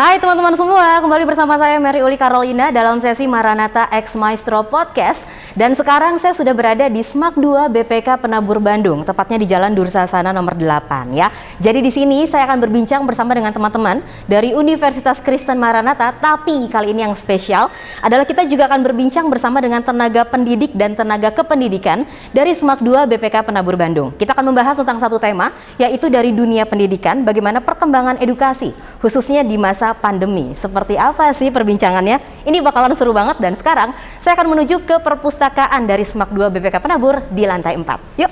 Hai teman-teman semua, kembali bersama saya Mary Uli Carolina dalam sesi Maranatha X Maestro Podcast. Dan sekarang saya sudah berada di SMAK 2 BPK Penabur Bandung, tepatnya di Jalan Dursasana nomor 8 ya. Jadi di sini saya akan berbincang bersama dengan teman-teman dari Universitas Kristen Maranatha, tapi kali ini yang spesial adalah kita juga akan berbincang bersama dengan tenaga pendidik dan tenaga kependidikan dari SMAK 2 BPK Penabur Bandung. Kita akan membahas tentang satu tema, yaitu dari dunia pendidikan, bagaimana perkembangan edukasi, khususnya di masa pandemi. Seperti apa sih perbincangannya? Ini bakalan seru banget dan sekarang saya akan menuju ke perpustakaan dari SMAK 2 BPK Penabur di lantai 4. Yuk!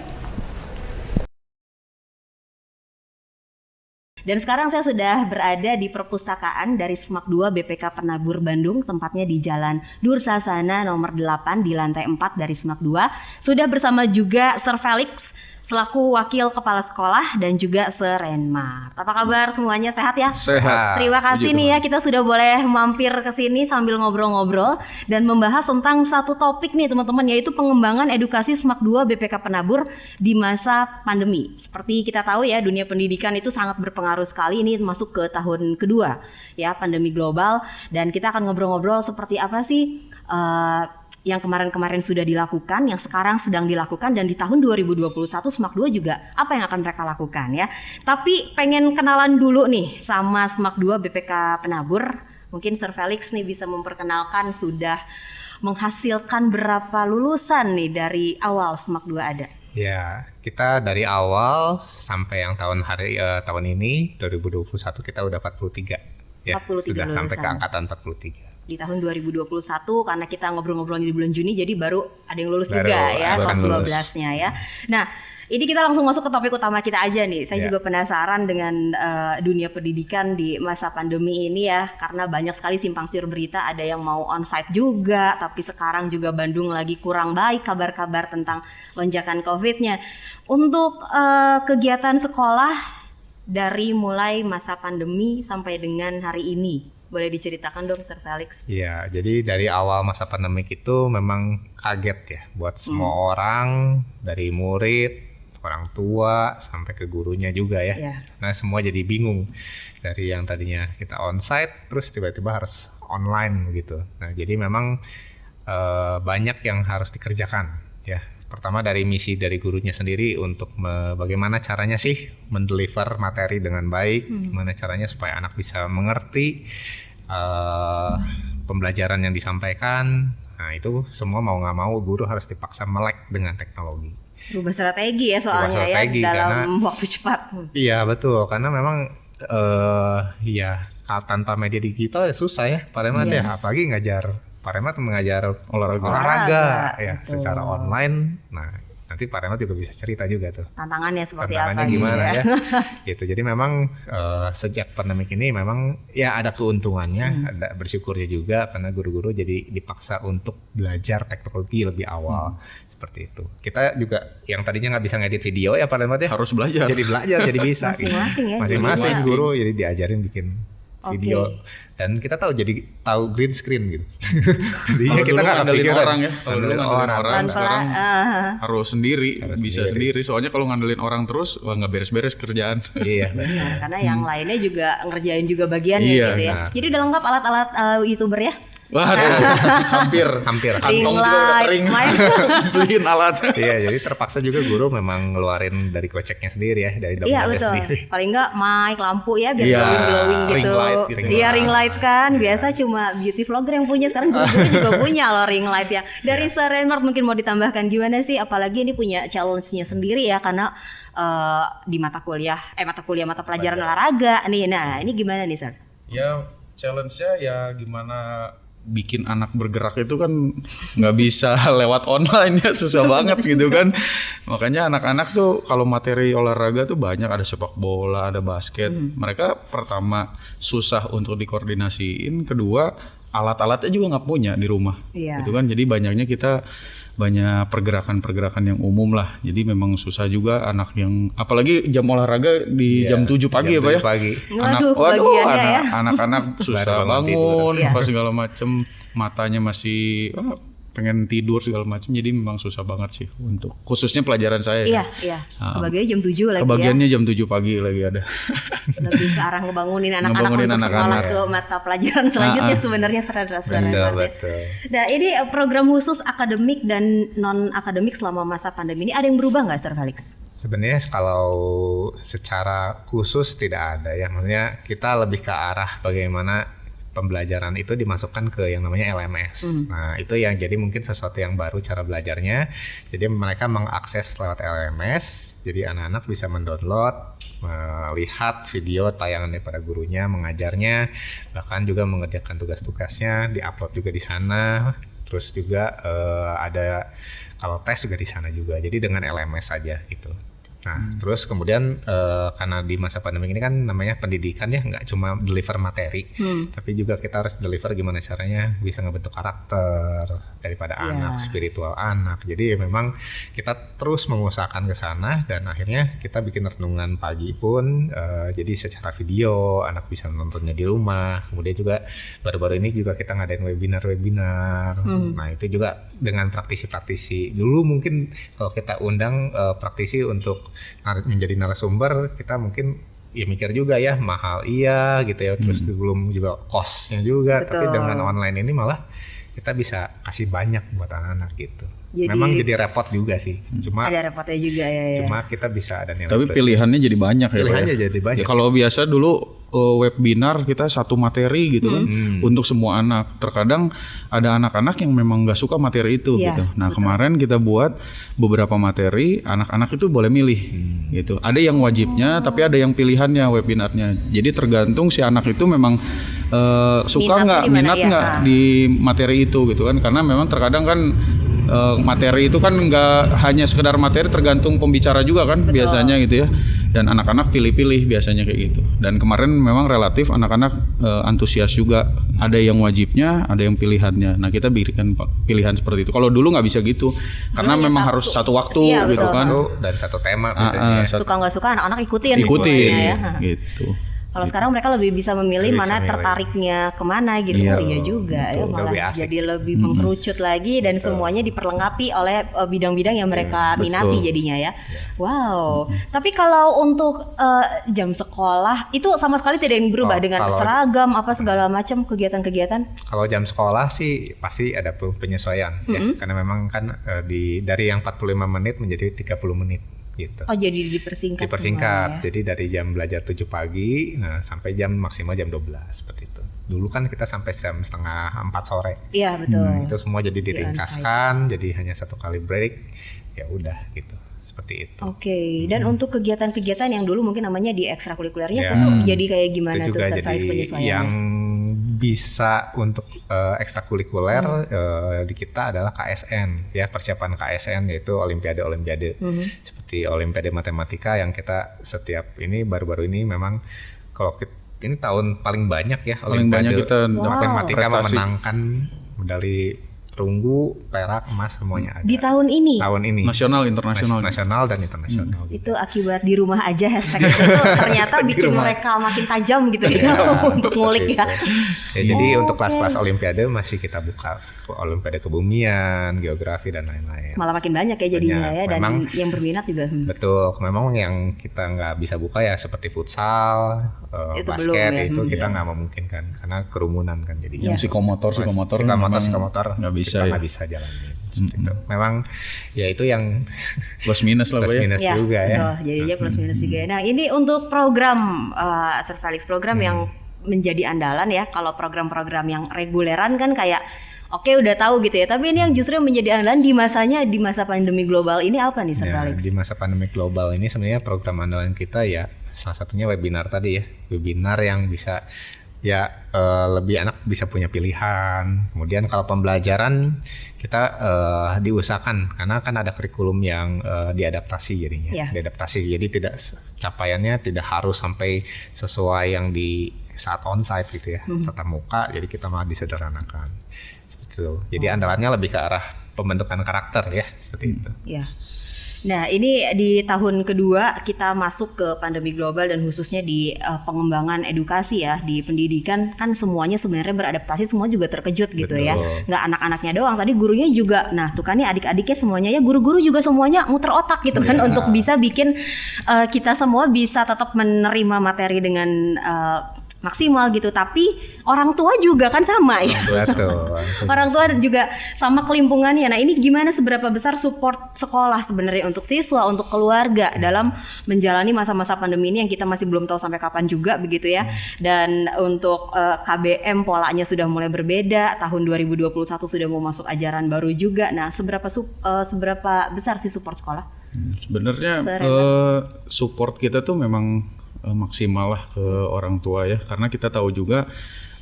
Dan sekarang saya sudah berada di perpustakaan dari SMAK 2 BPK Penabur Bandung, tempatnya di Jalan Dursasana nomor 8 di lantai 4 dari SMAK 2. Sudah bersama juga Sir Felix selaku wakil kepala sekolah dan juga Sir Renmar. Apa kabar semuanya, sehat ya? Sehat. Terima kasih nih ya, kita sudah boleh mampir ke sini sambil ngobrol-ngobrol dan membahas tentang satu topik nih teman-teman, yaitu pengembangan edukasi SMAK 2 BPK Penabur di masa pandemi. Seperti kita tahu ya, dunia pendidikan itu sangat berpengaruh sekali, ini masuk ke tahun kedua ya pandemi global, dan kita akan ngobrol-ngobrol seperti apa sih yang kemarin-kemarin sudah dilakukan, yang sekarang sedang dilakukan, dan di tahun 2021 SMAK 2 juga apa yang akan mereka lakukan ya. Tapi pengen kenalan dulu nih sama SMAK 2 BPK Penabur. Mungkin Sir Felix nih bisa memperkenalkan sudah menghasilkan berapa lulusan nih dari awal SMAK 2 ada. Ya, kita dari awal sampai yang tahun ini 2021 kita udah 43 ya. 43 sudah lulusan. Sampai ke angkatan 43. Di tahun 2021 karena kita ngobrol-ngobrolnya di bulan Juni, jadi baru ada yang lulus Baru, juga ya, baru kelas lulus. 12-nya ya. Nah, ini kita langsung masuk ke topik utama kita aja nih. Saya juga penasaran dengan dunia pendidikan di masa pandemi ini ya, karena banyak sekali simpang siur berita, ada yang mau onsite juga, tapi sekarang juga Bandung lagi kurang baik kabar-kabar tentang lonjakan COVID-nya. Untuk kegiatan sekolah dari mulai masa pandemi sampai dengan hari ini, boleh diceritakan dong Sir Felix? Iya, jadi dari awal masa pandemik itu memang kaget ya buat semua orang, dari murid, orang tua, sampai ke gurunya juga ya. Nah semua jadi bingung, dari yang tadinya kita onsite terus tiba-tiba harus online begitu. Nah jadi memang banyak yang harus dikerjakan ya. Pertama dari misi dari gurunya sendiri untuk bagaimana caranya sih mendeliver materi dengan baik, gimana caranya supaya anak bisa mengerti pembelajaran yang disampaikan. Nah itu semua mau nggak mau guru harus dipaksa melek dengan teknologi. Berubah strategi ya soalnya strategi, ya dalam waktu cepat. Iya betul, karena memang ya tanpa media digital ya susah ya Pak Renmat ya, apalagi Pak Renmat mengajar olahraga ya secara online. Nah nanti Pak Renmat juga bisa cerita juga tuh tantangannya seperti tantangannya apa gimana ya. Gitu. Jadi memang sejak pandemik ini memang ya ada keuntungannya, ada bersyukurnya juga karena guru-guru jadi dipaksa untuk belajar teknologi lebih awal. Seperti itu. Kita juga yang tadinya nggak bisa ngedit video ya Pak Renmat ya, harus belajar. Jadi belajar, jadi bisa. Masing-masing ya. Masing-masing guru jadi diajarin bikin video. Dan kita tahu green screen gitu. Jadi kita nggak ngandelin kepikiran orang ya. Kalau dulu ngandelin orang, sekarang harus sendiri, bisa sendiri. Soalnya kalau ngandelin orang terus, wah nggak beres-beres kerjaan. Iya. Benar, karena yang lainnya juga ngerjain juga bagiannya Iya, gitu ya. benar. Jadi udah lengkap alat-alat YouTuber ya. Waduh, hampir. Ring Kantong juga udah light, kering. mic. Beliin alat. Iya, jadi terpaksa juga guru memang ngeluarin dari koceknya sendiri ya, dari Iya dompetnya betul. sendiri. Paling enggak mic, lampu ya biar Iya, glowing gitu. ring light gitu. Iya ring light kan. Biasa cuma beauty vlogger yang punya, sekarang guru-guru juga punya loh ring light ya. Dari Sir Renmar mungkin mau ditambahkan gimana sih? Apalagi ini punya challenge-nya sendiri ya, karena di mata pelajaran olahraga nih. Nah, ini gimana nih Sir? Ya challenge-nya ya gimana bikin anak bergerak itu kan nggak bisa lewat online ya, susah banget gitu kan. Makanya anak-anak tuh kalau materi olahraga tuh banyak, ada sepak bola, ada basket. Mereka pertama susah untuk dikoordinasiin, kedua alat-alatnya juga nggak punya di rumah. Gitu kan, jadi banyaknya kita banyak pergerakan-pergerakan yang umum lah. Jadi memang susah juga anak yang, apalagi jam olahraga di jam 7 pagi ya Pak ya. Pagi. Anak-anak susah Baru bangun, Iya. apa segala macem, matanya masih pengen tidur segala macam, jadi memang susah banget sih untuk khususnya pelajaran saya. Iya. Kebagiannya jam 7 lagi Kebagiannya jam 7 pagi lagi ada. Lebih ke arah ngebangunin anak-anak untuk sekolah ke mata pelajaran selanjutnya sebenarnya Betul. Nah, ini program khusus akademik dan non akademik selama masa pandemi ini ada yang berubah nggak, Sir Felix? Sebenarnya kalau secara khusus tidak ada ya, maksudnya kita lebih ke arah bagaimana pembelajaran itu dimasukkan ke yang namanya LMS. Nah, itu yang jadi mungkin sesuatu yang baru cara belajarnya. Jadi mereka mengakses lewat LMS, jadi anak-anak bisa mendownload, melihat video tayangan daripada gurunya, mengajarnya, bahkan juga mengerjakan tugas-tugasnya, diupload juga di sana. Terus juga ada kalau tes juga di sana juga. Jadi dengan LMS saja gitu. Nah, terus kemudian karena di masa pandemi ini kan namanya pendidikan ya, nggak cuma deliver materi, tapi juga kita harus deliver gimana caranya bisa ngebentuk karakter daripada anak, spiritual anak. Jadi memang kita terus mengusahakan ke sana dan akhirnya kita bikin renungan pagi pun jadi secara video anak bisa menontonnya di rumah. Kemudian juga baru-baru ini juga kita ngadain webinar. Nah, itu juga dengan praktisi-praktisi. Dulu mungkin kalau kita undang praktisi untuk menjadi narasumber, kita mungkin ya mikir juga ya mahal gitu ya, terus belum juga costnya juga. Betul. Tapi dengan online ini malah kita bisa kasih banyak buat anak-anak gitu. Jadi, memang jadi repot juga sih, cuma ada repotnya juga ya. Cuma kita bisa ada nilai tapi plus. pilihannya jadi banyak ya. Pilihannya jadi banyak. Ya, kalau biasa dulu webinar kita satu materi gitu kan untuk semua anak. Terkadang ada anak-anak yang memang nggak suka materi itu gitu. Nah, kemarin kita buat beberapa materi, anak-anak itu boleh milih gitu. Ada yang wajibnya, tapi ada yang pilihannya webinarnya. Jadi tergantung si anak itu memang suka nggak, minat nggak di materi itu gitu kan. Karena memang terkadang kan materi itu kan nggak hanya sekedar materi, tergantung pembicara juga kan. Betul. Biasanya gitu ya, dan anak-anak pilih-pilih biasanya kayak gitu. Dan kemarin memang relatif anak-anak antusias juga, ada yang wajibnya, ada yang pilihannya. Nah, kita berikan pilihan seperti itu. Kalau dulu nggak bisa gitu, karena memang harus satu waktu gitu kan, dan satu tema biasanya. Suka nggak suka anak-anak ikutin ya. Gitu. Kalau sekarang mereka lebih bisa memilih mana tertariknya kemana gitu. Iya juga ya, malah jadi lebih mengkerucut lagi dan semuanya diperlengkapi oleh bidang-bidang yang mereka minati jadinya ya. Wow. Tapi kalau untuk jam sekolah itu sama sekali tidak yang berubah dengan seragam apa segala macam kegiatan-kegiatan? Kalau jam sekolah sih pasti ada penyesuaian ya, karena memang kan dari yang 45 menit menjadi 30 menit. Gitu. Oh, jadi dipersingkat ya? Jadi dari jam belajar 7 pagi sampai jam maksimal jam 12 seperti itu. Dulu kan kita sampai jam setengah 4 sore. Iya, betul. Itu semua jadi diringkaskan, jadi hanya satu kali break. Ya udah gitu. Seperti itu. Oke. Dan untuk kegiatan-kegiatan yang dulu mungkin namanya di ekstrakurikulernya itu jadi kayak gimana tuh service penyesuaiannya? Yang bisa untuk ekstrakurikuler di kita adalah KSN ya, persiapan KSN yaitu olimpiade seperti olimpiade matematika yang kita setiap ini baru-baru ini memang kalau ini tahun paling banyak ya olimpiade matematika memenangkan medali perunggu, perak, emas semuanya ada. Di tahun ini? Tahun ini. Nasional, internasional. Nasional dan internasional. Itu akibat di rumah aja hashtag itu ternyata bikin mereka makin tajam gitu ya untuk ngulik ya. Jadi untuk kelas-kelas olimpiade masih kita buka. Olimpiade kebumian, geografi dan lain-lain. Malah makin banyak ya jadinya ya, dan memang, yang berminat juga. Betul, memang yang kita nggak bisa buka ya seperti futsal, basket ya? Itu kita nggak memungkinkan karena kerumunan kan jadinya. Yang psikomotor nggak bisa, kita nggak bisa jalanin. Itu. Memang ya itu yang plus minus lah plus minus juga ya. Jadinya plus minus juga. Nah, ini untuk program Sir Felix, program yang menjadi andalan ya. Kalau program-program yang reguleran kan kayak oke, udah tahu gitu ya. Tapi ini yang justru menjadi andalan di masa pandemi global ini apa nih, Sir Felix? Di masa pandemi global ini sebenarnya program andalan kita ya salah satunya webinar tadi ya. Webinar yang bisa ya lebih anak bisa punya pilihan. Kemudian kalau pembelajaran kita diusahakan karena kan ada kurikulum yang diadaptasi jadinya. Diadaptasi jadi tidak capaiannya tidak harus sampai sesuai yang di saat onsite gitu ya. Tatap muka, jadi kita malah disederhanakan. Jadi andalannya lebih ke arah pembentukan karakter ya, seperti itu. Ya. Nah, ini di tahun kedua kita masuk ke pandemi global dan khususnya di pengembangan edukasi ya, di pendidikan kan semuanya sebenarnya beradaptasi, semua juga terkejut gitu ya. Nggak anak-anaknya doang, tadi gurunya juga. Nah, tuh kan nih adik-adiknya semuanya ya, guru-guru juga semuanya muter otak gitu kan untuk bisa bikin kita semua bisa tetap menerima materi dengan maksimal gitu, tapi orang tua juga kan sama ya. Betul. Orang tua juga sama kelimpungannya. Nah, ini gimana seberapa besar support sekolah sebenarnya untuk siswa, untuk keluarga dalam menjalani masa-masa pandemi ini yang kita masih belum tahu sampai kapan juga begitu ya. Dan untuk KBM polanya sudah mulai berbeda, tahun 2021 sudah mau masuk ajaran baru juga. Nah, seberapa besar sih support sekolah? Sebenarnya support kita tuh memang maksimal lah ke orang tua ya, karena kita tahu juga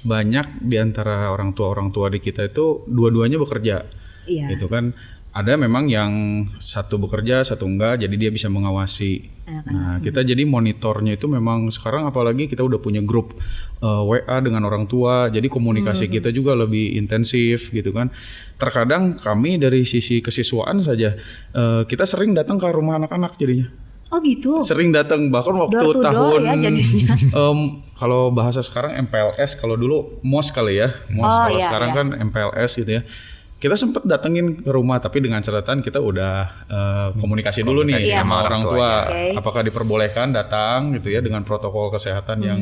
banyak di antara orang tua di kita itu dua-duanya bekerja, gitu kan. Ada memang yang satu bekerja, satu enggak, jadi dia bisa mengawasi. Nah, kita jadi monitornya itu memang sekarang apalagi kita udah punya grup WA dengan orang tua, jadi komunikasi kita juga lebih intensif gitu kan. Terkadang kami dari sisi kesiswaan saja, kita sering datang ke rumah anak-anak jadinya. Oh gitu. Sering datang, bahkan waktu door to tahun door ya, kalau bahasa sekarang MPLS, kalau dulu MOS kali ya, MOS. Kalau sekarang kan MPLS gitu ya. Kita sempat datengin ke rumah, tapi dengan catatan kita udah komunikasi dulu nih sama orang tua. Apakah diperbolehkan datang gitu ya dengan protokol kesehatan yang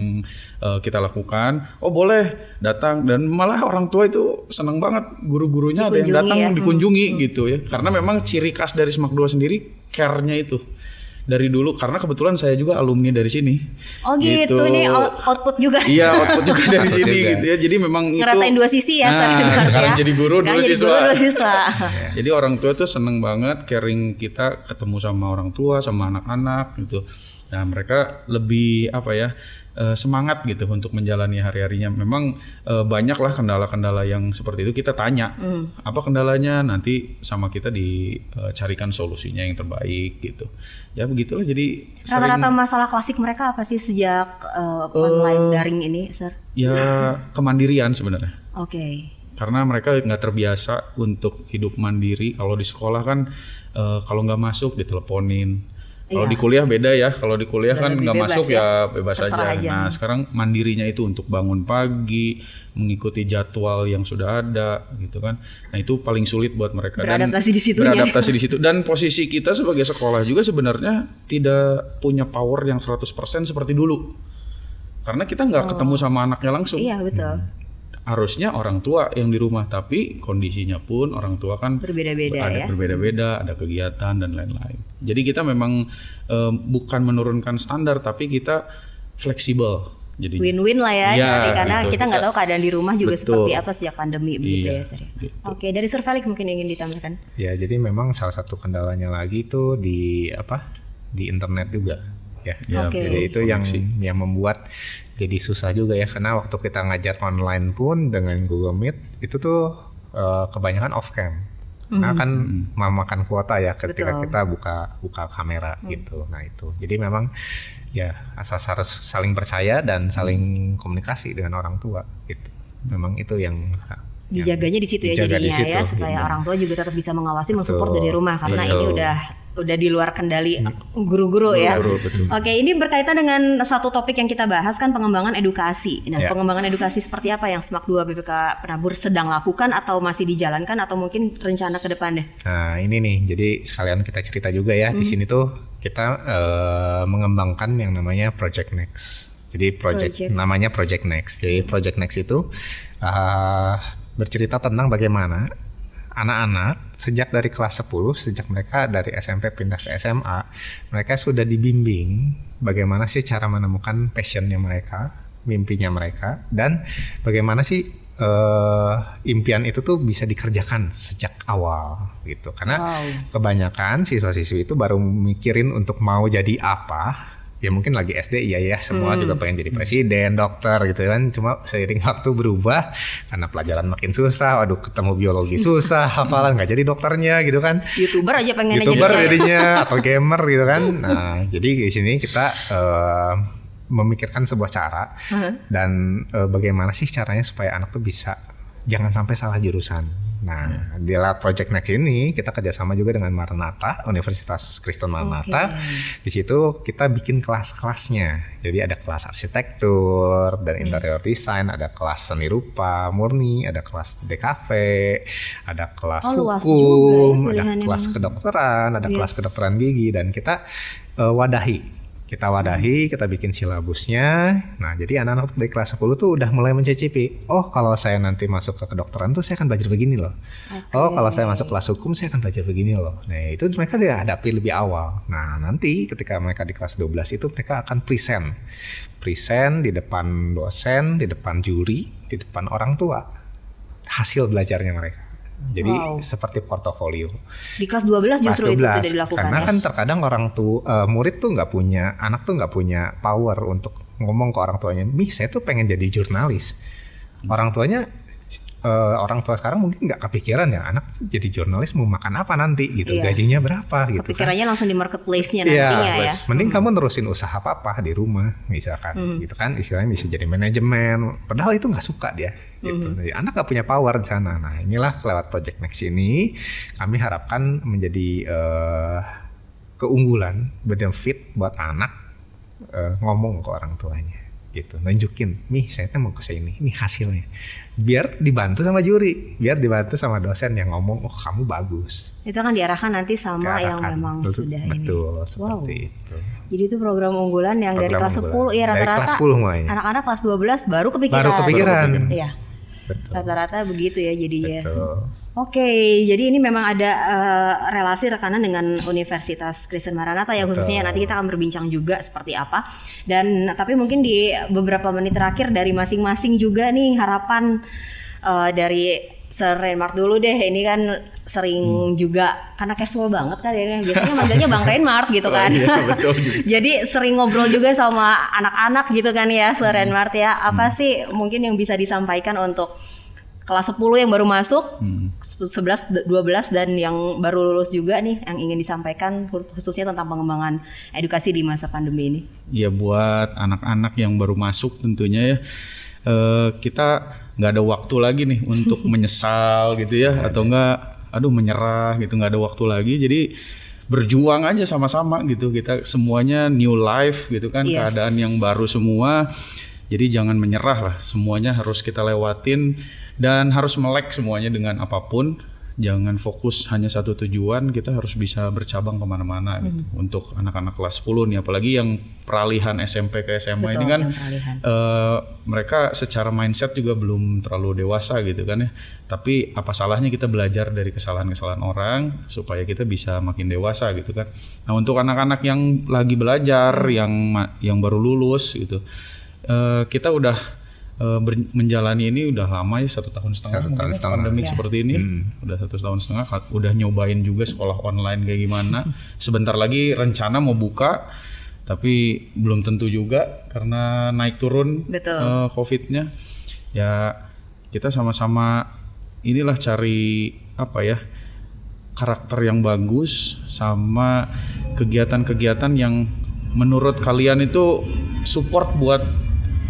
kita lakukan. Oh boleh datang, dan malah orang tua itu seneng banget, guru-gurunya ada yang datang dikunjungi gitu ya. Karena memang ciri khas dari SMAK 2 sendiri care-nya itu. Dari dulu, karena kebetulan saya juga alumni dari sini. Oh gitu, ini output juga. Iya, output juga dari sini gitu ya. Jadi memang ngerasain itu, dua sisi ya. Sekarang jadi guru, dulu siswa. Ya. Jadi orang tua tuh seneng banget caring kita ketemu sama orang tua, sama anak-anak gitu. Nah, mereka lebih semangat gitu untuk menjalani hari-harinya. Memang banyaklah kendala-kendala yang seperti itu, kita tanya apa kendalanya, nanti sama kita dicarikan solusinya yang terbaik gitu. Ya begitulah. Jadi rata-rata masalah klasik mereka apa sih sejak online daring ini, Sir? Ya kemandirian sebenarnya. Oke. Karena mereka nggak terbiasa untuk hidup mandiri. Kalau di sekolah kan kalau nggak masuk diteleponin. Kalau di kuliah beda ya, kalau di kuliah kan nggak masuk ya bebas aja. Nah sekarang mandirinya itu untuk bangun pagi, mengikuti jadwal yang sudah ada gitu kan. Nah itu paling sulit buat mereka. Beradaptasi di situ. Dan posisi kita sebagai sekolah juga sebenarnya tidak punya power yang 100% seperti dulu. Karena kita nggak ketemu sama anaknya langsung. Iya betul. Harusnya orang tua yang di rumah, tapi kondisinya pun orang tua kan berbeda-beda, ada kegiatan dan lain-lain. Jadi kita memang bukan menurunkan standar, tapi kita fleksibel. Jadi win-win lah ya, karena gitu. Kita nggak tahu keadaan di rumah juga seperti apa sejak pandemi begitu ya, Sir. Gitu. Oke, dari Sir Felix mungkin ingin ditambahkan. Ya, jadi memang salah satu kendalanya lagi itu di internet juga. Ya, jadi itu yang membuat jadi susah juga ya, karena waktu kita ngajar online pun dengan Google Meet itu tuh kebanyakan off cam. Nah kan memakan kuota ya ketika kita buka kamera gitu. Nah itu. Jadi memang ya asas harus saling percaya dan saling komunikasi dengan orang tua gitu. Memang itu yang dijaganya di situ ya jadinya ya, supaya orang tua juga tetap bisa mengawasi, mensupport dari rumah, karena ini udah di luar kendali guru-guru ya. Oke, ini berkaitan dengan satu topik yang kita bahas kan, pengembangan edukasi. Nah, pengembangan edukasi seperti apa yang SMAK 2 BPK Penabur sedang lakukan atau masih dijalankan atau mungkin rencana ke depannya? Nah, ini nih, jadi sekalian kita cerita juga ya. Di sini tuh kita mengembangkan yang namanya Project Next. Jadi namanya Project Next. Jadi Project Next itu bercerita tentang bagaimana anak-anak sejak dari kelas 10, sejak mereka dari SMP pindah ke SMA, mereka sudah dibimbing bagaimana sih cara menemukan passionnya mereka, mimpinya mereka, dan bagaimana sih impian itu tuh bisa dikerjakan sejak awal gitu. Karena kebanyakan siswa-siswi itu baru mikirin untuk mau jadi apa. Ya mungkin lagi SD iya semua juga pengen jadi presiden, dokter gitu kan. Cuma seiring waktu berubah karena pelajaran makin susah. Waduh, ketemu biologi susah, hafalan nggak jadi dokternya gitu kan. YouTuber aja pengen jadinya atau gamer gitu kan. Nah, jadi di sini kita memikirkan sebuah cara dan bagaimana sih caranya supaya anak tuh bisa jangan sampai salah jurusan. Nah, di lewat Project Next ini kita kerjasama juga dengan Maranatha, Universitas Kristen Maranatha. Di situ kita bikin kelas-kelasnya. Jadi ada kelas arsitektur dan interior design, ada kelas seni rupa murni, ada kelas DKV, ada kelas hukum, ada kelas kedokteran, ada kelas kedokteran gigi, dan kita wadahi. Kita bikin silabusnya. Nah, jadi anak-anak dari kelas 10 tuh udah mulai mencicipi. Oh, kalau saya nanti masuk ke kedokteran tuh saya akan belajar begini loh. Oh, kalau saya masuk kelas hukum saya akan belajar begini loh. Nah, itu mereka dihadapi lebih awal. Nah, nanti ketika mereka di kelas 12 itu mereka akan present di depan dosen, di depan juri, di depan orang tua. Hasil belajarnya mereka. Jadi seperti portofolio. Di kelas 12 justru itu sudah dilakukan. Karena kan terkadang murid tuh anak tuh nggak punya power untuk ngomong ke orang tuanya, saya tuh pengen jadi jurnalis. Orang tua sekarang mungkin nggak kepikiran ya, anak jadi jurnalis mau makan apa nanti gitu, gajinya berapa gitu. Kepikirannya langsung di marketplace-nya nantinya ya. Mending kamu nerusin usaha apa di rumah misalkan, gitu kan, istilahnya bisa jadi manajemen. Padahal itu nggak suka dia, gitu. Jadi anak nggak punya power di sana. Nah, inilah lewat Project Next ini kami harapkan menjadi keunggulan, benefit buat anak ngomong ke orang tuanya. Gitu, nunjukin, saya mau ke sini, ini hasilnya. Biar dibantu sama juri, biar dibantu sama dosen yang ngomong, oh kamu bagus. Itu kan diarahkan nanti sama yang memang sudah ini. Betul, seperti itu. Jadi itu program unggulan yang dari kelas 10 ya, rata-rata kelas 10 mulainya. Anak-anak kelas 12 baru kepikiran. Iya. Betul. Rata-rata begitu ya jadinya. Betul. Oke, jadi ini memang ada relasi rekanan dengan Universitas Kristen Maranatha ya, khususnya nanti kita akan berbincang juga seperti apa. Dan tapi mungkin di beberapa menit terakhir dari masing-masing juga nih harapan dari Sir Reinmart dulu deh. Ini kan sering juga karena casual banget kan ya, biasanya manggilnya Bang Reinmart gitu kan. Betul. Jadi sering ngobrol juga sama anak-anak gitu kan ya Sir Reinmart ya. Apa sih mungkin yang bisa disampaikan untuk kelas 10 yang baru masuk, 11, 12 dan yang baru lulus juga nih, yang ingin disampaikan khususnya tentang pengembangan edukasi di masa pandemi ini? Ya, buat anak-anak yang baru masuk tentunya ya, kita nggak ada waktu lagi nih untuk menyesal gitu ya, atau menyerah gitu, nggak ada waktu lagi. Jadi berjuang aja sama-sama gitu, kita semuanya new life gitu kan, keadaan yang baru semua. Jadi jangan menyerah lah, semuanya harus kita lewatin dan harus melek semuanya dengan apapun. Jangan fokus hanya satu tujuan, kita harus bisa bercabang kemana-mana gitu. Untuk anak-anak kelas 10 nih, apalagi yang peralihan SMP ke SMA. Betul, ini kan mereka secara mindset juga belum terlalu dewasa gitu kan ya. Tapi apa salahnya kita belajar dari kesalahan-kesalahan orang supaya kita bisa makin dewasa gitu kan. Nah, untuk anak-anak yang lagi belajar, yang baru lulus gitu, kita udah menjalani ini udah lama ya, 1,5 tahun pandemik seperti ini. Udah 1,5 tahun, udah nyobain juga sekolah online kayak gimana. Sebentar lagi rencana mau buka, tapi belum tentu juga karena naik turun COVID-nya. Ya kita sama-sama inilah cari karakter yang bagus sama kegiatan-kegiatan yang menurut kalian itu support buat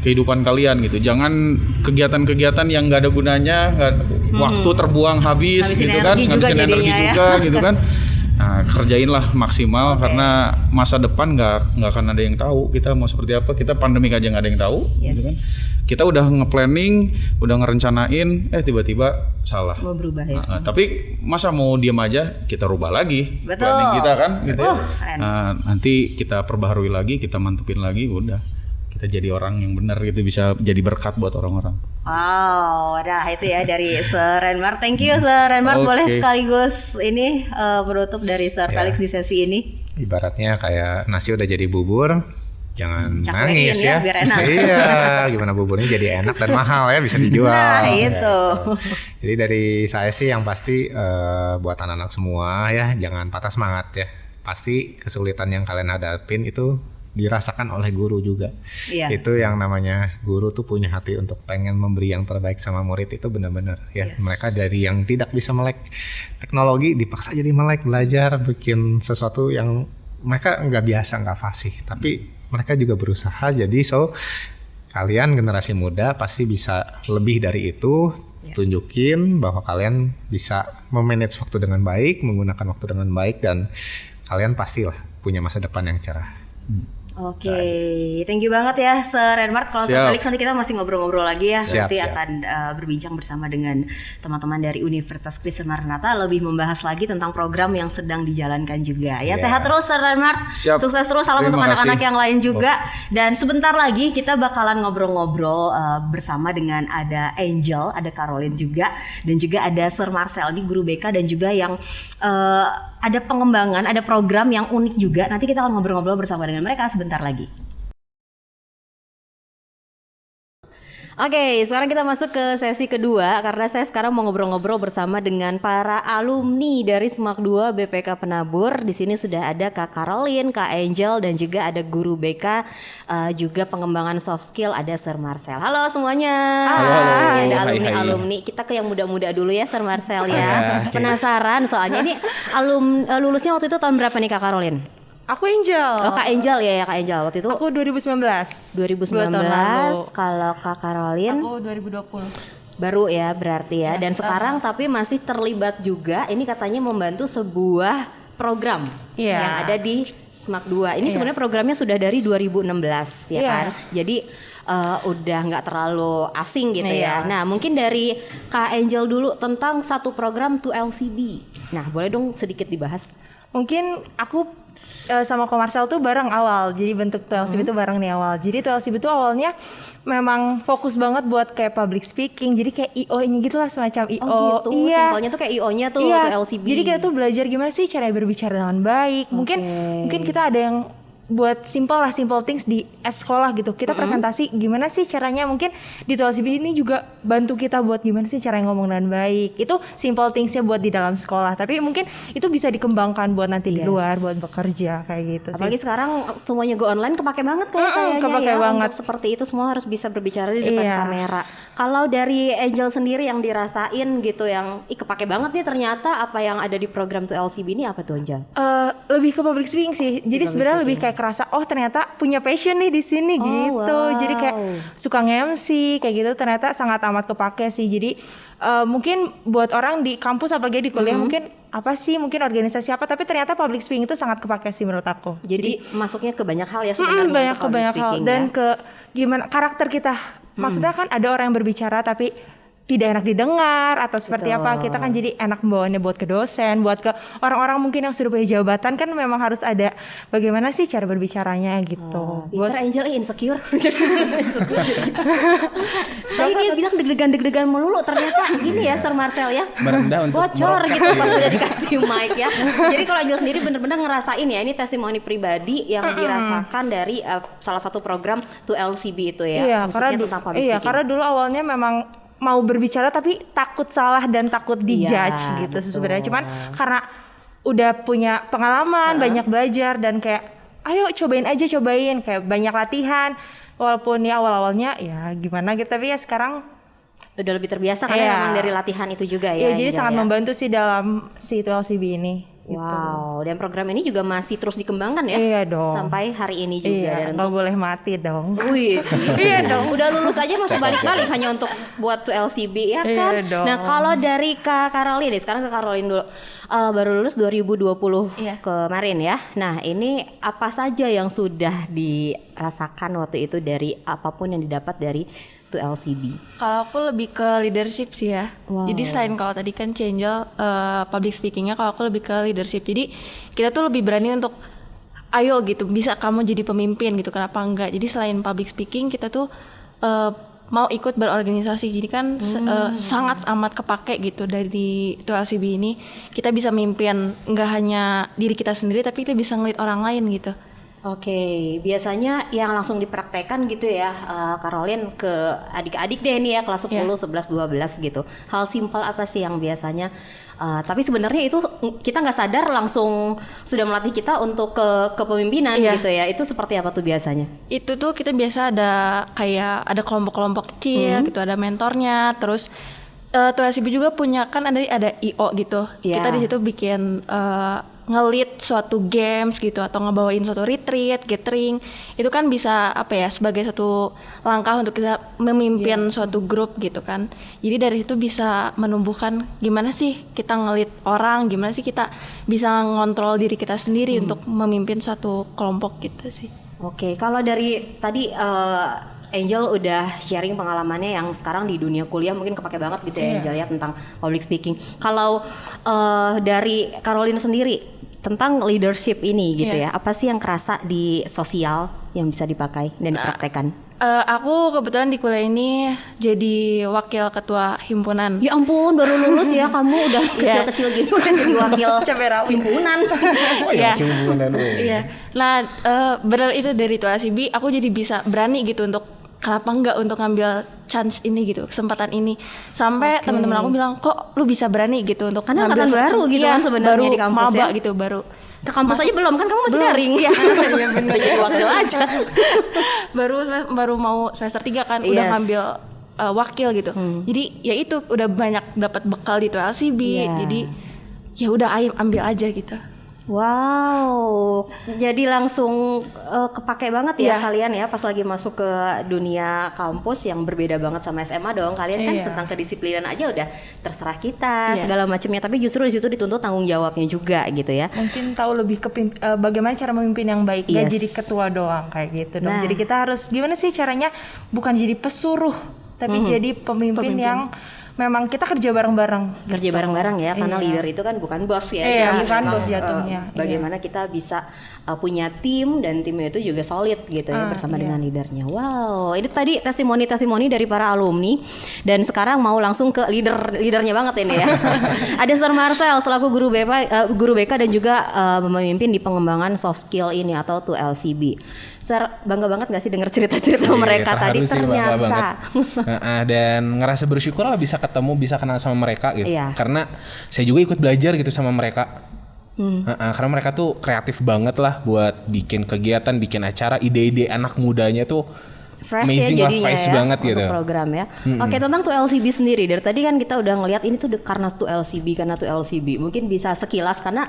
kehidupan kalian gitu. Jangan kegiatan-kegiatan yang nggak ada gunanya, waktu terbuang habis gitu kan, habisin energi juga gitu kan. Nah, kerjainlah maksimal karena masa depan nggak akan ada yang tahu kita mau seperti apa. Kita pandemik aja nggak ada yang tahu, gitu kan. Kita udah nge-planning, udah ngerencanain, tiba-tiba salah. Semua berubah ya. Tapi masa mau diam aja, kita rubah lagi planning kita kan, gitu. Nanti kita perbaharui lagi, kita mantepin lagi, udah. Kita jadi orang yang benar gitu, bisa jadi berkat buat orang-orang. Wow, nah itu ya dari Sir Reinmart. Thank you Sir Reinmart. Boleh sekaligus ini penutup dari Sir Felix di sesi ini. Ibaratnya kayak nasi udah jadi bubur, jangan nangis ya. Biar enak. Iya, gimana buburnya jadi enak dan mahal ya, bisa dijual. Nah itu. Jadi dari saya sih yang pasti buat anak-anak semua ya, jangan patah semangat ya. Pasti kesulitan yang kalian hadapin itu dirasakan oleh guru juga. Itu yang namanya guru tuh punya hati untuk pengen memberi yang terbaik sama murid, itu benar-benar ya. Mereka dari yang tidak bisa melek teknologi dipaksa jadi melek, belajar bikin sesuatu yang mereka nggak biasa, nggak fasih, tapi mereka juga berusaha. Jadi kalian generasi muda pasti bisa lebih dari itu. tunjukin bahwa kalian bisa memanage waktu dengan baik, menggunakan waktu dengan baik, dan kalian pastilah punya masa depan yang cerah. Oke, thank you banget ya Sir Renmart. Kalau Sir Felix nanti kita masih ngobrol-ngobrol lagi ya. Nanti akan berbincang bersama dengan teman-teman dari Universitas Kristen Maranatha lebih membahas lagi tentang program yang sedang dijalankan juga. Ya, sehat terus Sir Renmart. Sukses terus, salam untuk anak-anak yang lain juga. Dan sebentar lagi kita bakalan ngobrol-ngobrol bersama dengan ada Angel, ada Caroline juga, dan juga ada Sir Marcel di guru BK, dan juga yang ada pengembangan, ada program yang unik juga. Nanti kita akan ngobrol-ngobrol bersama dengan mereka sebentar lagi. Oke, sekarang kita masuk ke sesi kedua karena saya sekarang mau ngobrol-ngobrol bersama dengan para alumni dari SMAK 2 BPK Penabur. Di sini sudah ada Kak Caroline, Kak Angel, dan juga ada guru BK juga pengembangan soft skill, ada Sir Marcel. Halo semuanya. Halo. Ya, ada alumni. Kita ke yang muda-muda dulu ya Sir Marcel ya. Penasaran soalnya ini lulusnya waktu itu tahun berapa nih Kak Caroline? Aku Angel. Oh, Kak Angel ya Kak Angel. Waktu itu aku 2019. 2019. Kalau Kak Caroline aku 2020. Baru ya berarti ya. Dan sekarang tapi masih terlibat juga. Ini katanya membantu sebuah program yang ada di SMAK 2. Ini sebenarnya programnya sudah dari 2016 ya kan. Jadi udah nggak terlalu asing gitu ya. Nah, mungkin dari Kak Angel dulu tentang satu program 2LCB. Nah, boleh dong sedikit dibahas. Mungkin aku sama Marcel tuh bareng awal. Jadi bentuk 2LCB itu bareng nih awal. Jadi 2LCB itu awalnya memang fokus banget buat kayak public speaking. Jadi kayak IO-nya gitu lah, semacam IO. Oh gitu, simpelnya tuh kayak IO-nya tuh 2LCB. Jadi kita tuh belajar gimana sih cara berbicara dengan baik. Mungkin kita ada yang buat simple things di sekolah gitu. Kita presentasi gimana sih caranya, mungkin di 2LCB ini juga bantu kita buat gimana sih cara ngomong dengan baik. Itu simple thingsnya buat di dalam sekolah, tapi mungkin itu bisa dikembangkan buat nanti di luar, buat bekerja kayak gitu sih. Apalagi sekarang semuanya go online, kepake banget kayaknya kepake ya banget. untuk seperti itu semua harus bisa berbicara di depan kamera. Kalau dari Angel sendiri yang dirasain gitu, yang kepake banget nih ternyata apa yang ada di program 2LCB ini apa tuh Angel? Lebih ke public speaking sih. Jadi sebenarnya lebih kayak kerasa ternyata punya passion nih di sini gitu. Jadi kayak suka nge-MC kayak gitu, ternyata sangat amat kepake sih. Jadi mungkin buat orang di kampus apalagi di kuliah mungkin apa sih, mungkin organisasi apa, tapi ternyata public speaking itu sangat kepake sih menurut aku. Jadi masuknya ke banyak hal ya sebenarnya. Banyak hal dan ke gimana karakter kita. Maksudnya kan ada orang yang berbicara tapi tidak enak didengar atau seperti apa, kita kan jadi enak membawanya buat ke dosen, buat ke orang-orang mungkin yang sudah punya jabatan, kan memang harus ada bagaimana sih cara berbicaranya gitu. Buat Angel insecure. Tadi dia bilang deg-degan melulu, ternyata gini ya Sir Marcel ya. Merendah untuk bocor gitu pas udah dikasih mic ya. Jadi kalau Angel sendiri benar-benar ngerasain ya, ini testimoni pribadi yang dirasakan dari salah satu program 2LCB itu ya, khususnya tentang public speaking. Karena dulu awalnya memang mau berbicara tapi takut salah dan takut dijudge gitu sebenarnya. Cuman karena udah punya pengalaman, banyak belajar dan kayak ayo cobain kayak banyak latihan. Walaupun ya awal-awalnya ya gimana gitu, tapi ya sekarang udah lebih terbiasa karena memang dari latihan itu juga ya. Jadi sangat membantu sih dalam si 2LCB ini. Wow, dan program ini juga masih terus dikembangkan ya? Iya dong. Sampai hari ini juga. Iya, nggak boleh mati dong. Wih, iya dong. Udah lulus aja masih balik-balik hanya untuk buat 2LCB ya kan? Iya dong. Nah kalau dari Kak Caroline, sekarang ke Caroline dulu. Baru lulus 2020 kemarin ya. Nah ini apa saja yang sudah dirasakan waktu itu dari apapun yang didapat dari 2LCB? Kalau aku lebih ke leadership sih ya. Jadi selain kalau tadi kan Angel public speakingnya, kalau aku lebih ke leadership. Jadi kita tuh lebih berani untuk ayo gitu, bisa kamu jadi pemimpin gitu, kenapa enggak. Jadi selain public speaking kita tuh mau ikut berorganisasi. Jadi kan sangat amat kepake gitu dari 2LCB ini. Kita bisa mimpin nggak hanya diri kita sendiri, tapi kita bisa ngelit orang lain gitu. Oke, biasanya yang langsung dipraktekkan gitu ya, Caroline, ke adik-adik deh nih ya, kelas 10, 11, 12 gitu. Hal simpel apa sih yang biasanya, tapi sebenarnya itu kita nggak sadar langsung sudah melatih kita untuk ke kepemimpinan gitu ya. Itu seperti apa tuh biasanya? Itu tuh kita biasa ada kelompok-kelompok kecil gitu, ada mentornya, terus 2LCB juga punya kan ada IO gitu. Kita di situ bikin nge-lead suatu games gitu atau ngebawain suatu retreat, gathering, itu kan bisa apa ya sebagai satu langkah untuk kita memimpin suatu grup gitu kan. Jadi dari situ bisa menumbuhkan gimana sih kita nge-lead orang, gimana sih kita bisa ngontrol diri kita sendiri untuk memimpin suatu kelompok gitu sih. Oke, kalau dari tadi Angel udah sharing pengalamannya yang sekarang di dunia kuliah mungkin kepake banget gitu ya Angel ya tentang public speaking. Kalau dari Caroline sendiri tentang leadership ini gitu ya, apa sih yang kerasa di sosial yang bisa dipakai dan dipraktekkan? Aku kebetulan di kuliah ini jadi wakil ketua himpunan. Ya ampun, baru lulus ya kamu udah kecil-kecil gini udah jadi wakil himpunan. Iya. Nah, benar itu dari Tua LCB aku jadi bisa berani gitu untuk kenapa enggak untuk ngambil chance ini gitu, kesempatan ini. Sampai teman-teman aku bilang, "Kok lu bisa berani gitu untuk karena ngambil angkatan baru gitu kan sebenarnya di kampus maba ya. gitu, baru Ke kampus aja belum kan kamu masih daring. Iya benar. Jadi wakil aja. baru mau semester 3 kan udah ngambil wakil gitu. Jadi ya itu udah banyak dapat bekal di Tua LCB. Jadi ya udah ambil aja gitu. Wow, jadi langsung kepake banget ya kalian ya pas lagi masuk ke dunia kampus yang berbeda banget sama SMA dong. Kalian kan tentang kedisiplinan aja udah terserah kita segala macamnya, tapi justru di situ dituntut tanggung jawabnya juga gitu ya. Mungkin tahu lebih ke bagaimana cara memimpin yang baik, gak jadi ketua doang kayak gitu dong. Jadi kita harus gimana sih caranya bukan jadi pesuruh, tapi jadi pemimpin yang memang kita kerja bareng-bareng. Kerja bareng-bareng ya, karena leader itu kan bukan bos ya. Iya, bukan bos jatuhnya. Bagaimana kita bisa punya tim dan timnya itu juga solid gitu ya bersama dengan leadernya. Wow, itu tadi testimoni-testimoni dari para alumni dan sekarang mau langsung ke leadernya banget ini ya. Ada Sir Marcel selaku guru BK dan juga memimpin di pengembangan soft skill ini atau 2LCB. Sir, bangga banget gak sih denger cerita-cerita mereka tadi ternyata. Dan ngerasa bersyukur lah bisa ketemu, bisa kenal sama mereka gitu. Karena saya juga ikut belajar gitu sama mereka. Karena mereka tuh kreatif banget lah buat bikin kegiatan, bikin acara, ide-ide anak mudanya tuh fresh amazing ya jadinya ya banget untuk gitu. program ya. Oke, tentang 2LCB sendiri dari tadi kan kita udah ngelihat ini tuh karena 2LCB mungkin bisa sekilas karena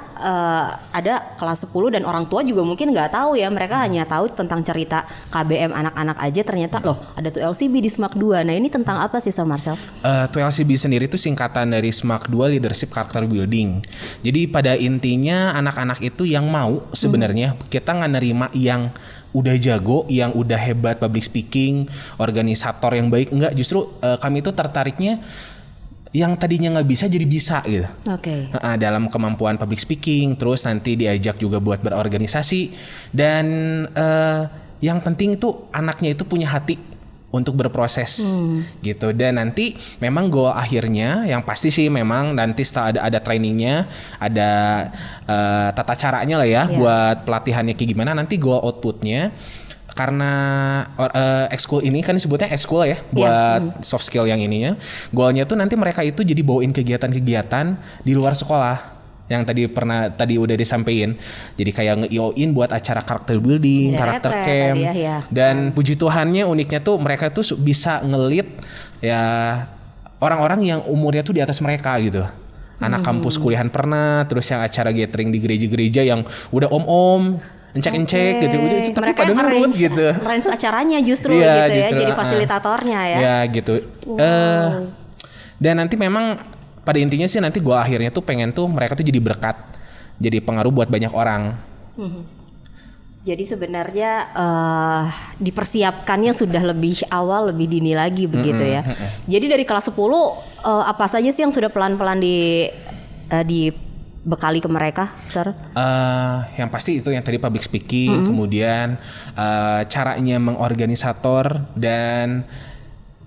ada kelas 10 dan orang tua juga mungkin nggak tahu ya, mereka hanya tahu tentang cerita KBM anak-anak aja, ternyata loh ada 2LCB di SMAK 2. Nah ini tentang apa sih Sir Marcel? 2LCB sendiri itu singkatan dari SMAK 2 Leadership Character Building. Jadi pada intinya anak-anak itu yang mau sebenarnya kita nggak nerima yang udah jago, yang udah hebat public speaking, organisator yang baik, enggak, justru kami itu tertariknya yang tadinya nggak bisa jadi bisa gitu. Oke. Dalam kemampuan public speaking, terus nanti diajak juga buat berorganisasi dan yang penting itu anaknya itu punya hati untuk berproses gitu. Dan nanti memang goal akhirnya yang pasti sih memang nanti setelah ada trainingnya, ada tata caranya lah ya buat pelatihannya kayak gimana, nanti goal outputnya karena ekskul ini kan disebutnya ekskul ya buat soft skill yang ininya, goalnya tuh nanti mereka itu jadi bawain kegiatan-kegiatan di luar sekolah yang tadi udah disampaikan. Jadi kayak nge-IO-in buat acara karakter building, karakter camp. Dan puji Tuhannya uniknya tuh mereka tuh bisa nge-lead ya orang-orang yang umurnya tuh di atas mereka gitu. Anak kampus kuliahan pernah, terus yang acara gathering di gereja-gereja yang udah om-om encek-encek gitu. Tapi mereka pada nurut gitu. Range acaranya justru gitu ya, jadi fasilitatornya ya. Ya gitu. Dan nanti memang pada intinya sih nanti gue akhirnya tuh pengen tuh mereka tuh jadi berkat, jadi pengaruh buat banyak orang. Jadi sebenarnya dipersiapkannya sudah lebih awal, lebih dini lagi begitu ya. Jadi dari kelas 10 apa saja sih yang sudah pelan-pelan dibekali ke mereka, Sir? Yang pasti itu yang tadi public speaking, kemudian caranya mengorganisator dan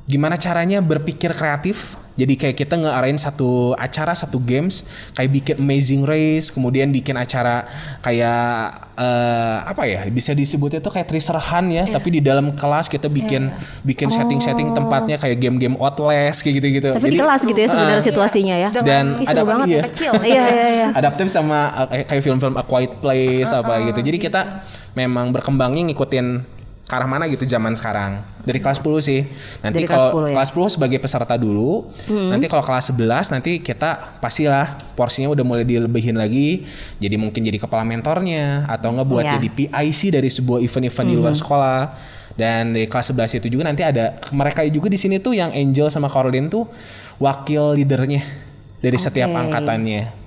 gimana caranya berpikir kreatif. Jadi kayak kita nge-arahin satu acara, satu games, kayak bikin amazing race, kemudian bikin acara kayak apa ya, bisa disebutnya tuh kayak treasure-hunt ya, tapi di dalam kelas kita bikin setting-setting tempatnya kayak game-game Outlast kayak gitu-gitu. Tapi jadi, di kelas gitu ya sebenarnya situasinya ya. Dan seru banget kecil. Iya. Adaptif sama kayak film-film A Quiet Place apa gitu. Jadi kita memang berkembangnya ngikutin ke arah mana gitu zaman sekarang. Dari kelas 10 sih. Nanti Dari kelas kalau 10 ya? kelas 10 sebagai peserta dulu. Nanti kalau kelas 11 nanti kita pastilah porsinya udah mulai dilebihin lagi. Jadi mungkin jadi kepala mentornya atau enggak buat Iya. jadi PIC dari sebuah event-event di luar sekolah. Dan di kelas 11 itu juga nanti ada mereka juga di sini tuh yang Angel sama Caroline tuh wakil leadernya dari setiap angkatannya.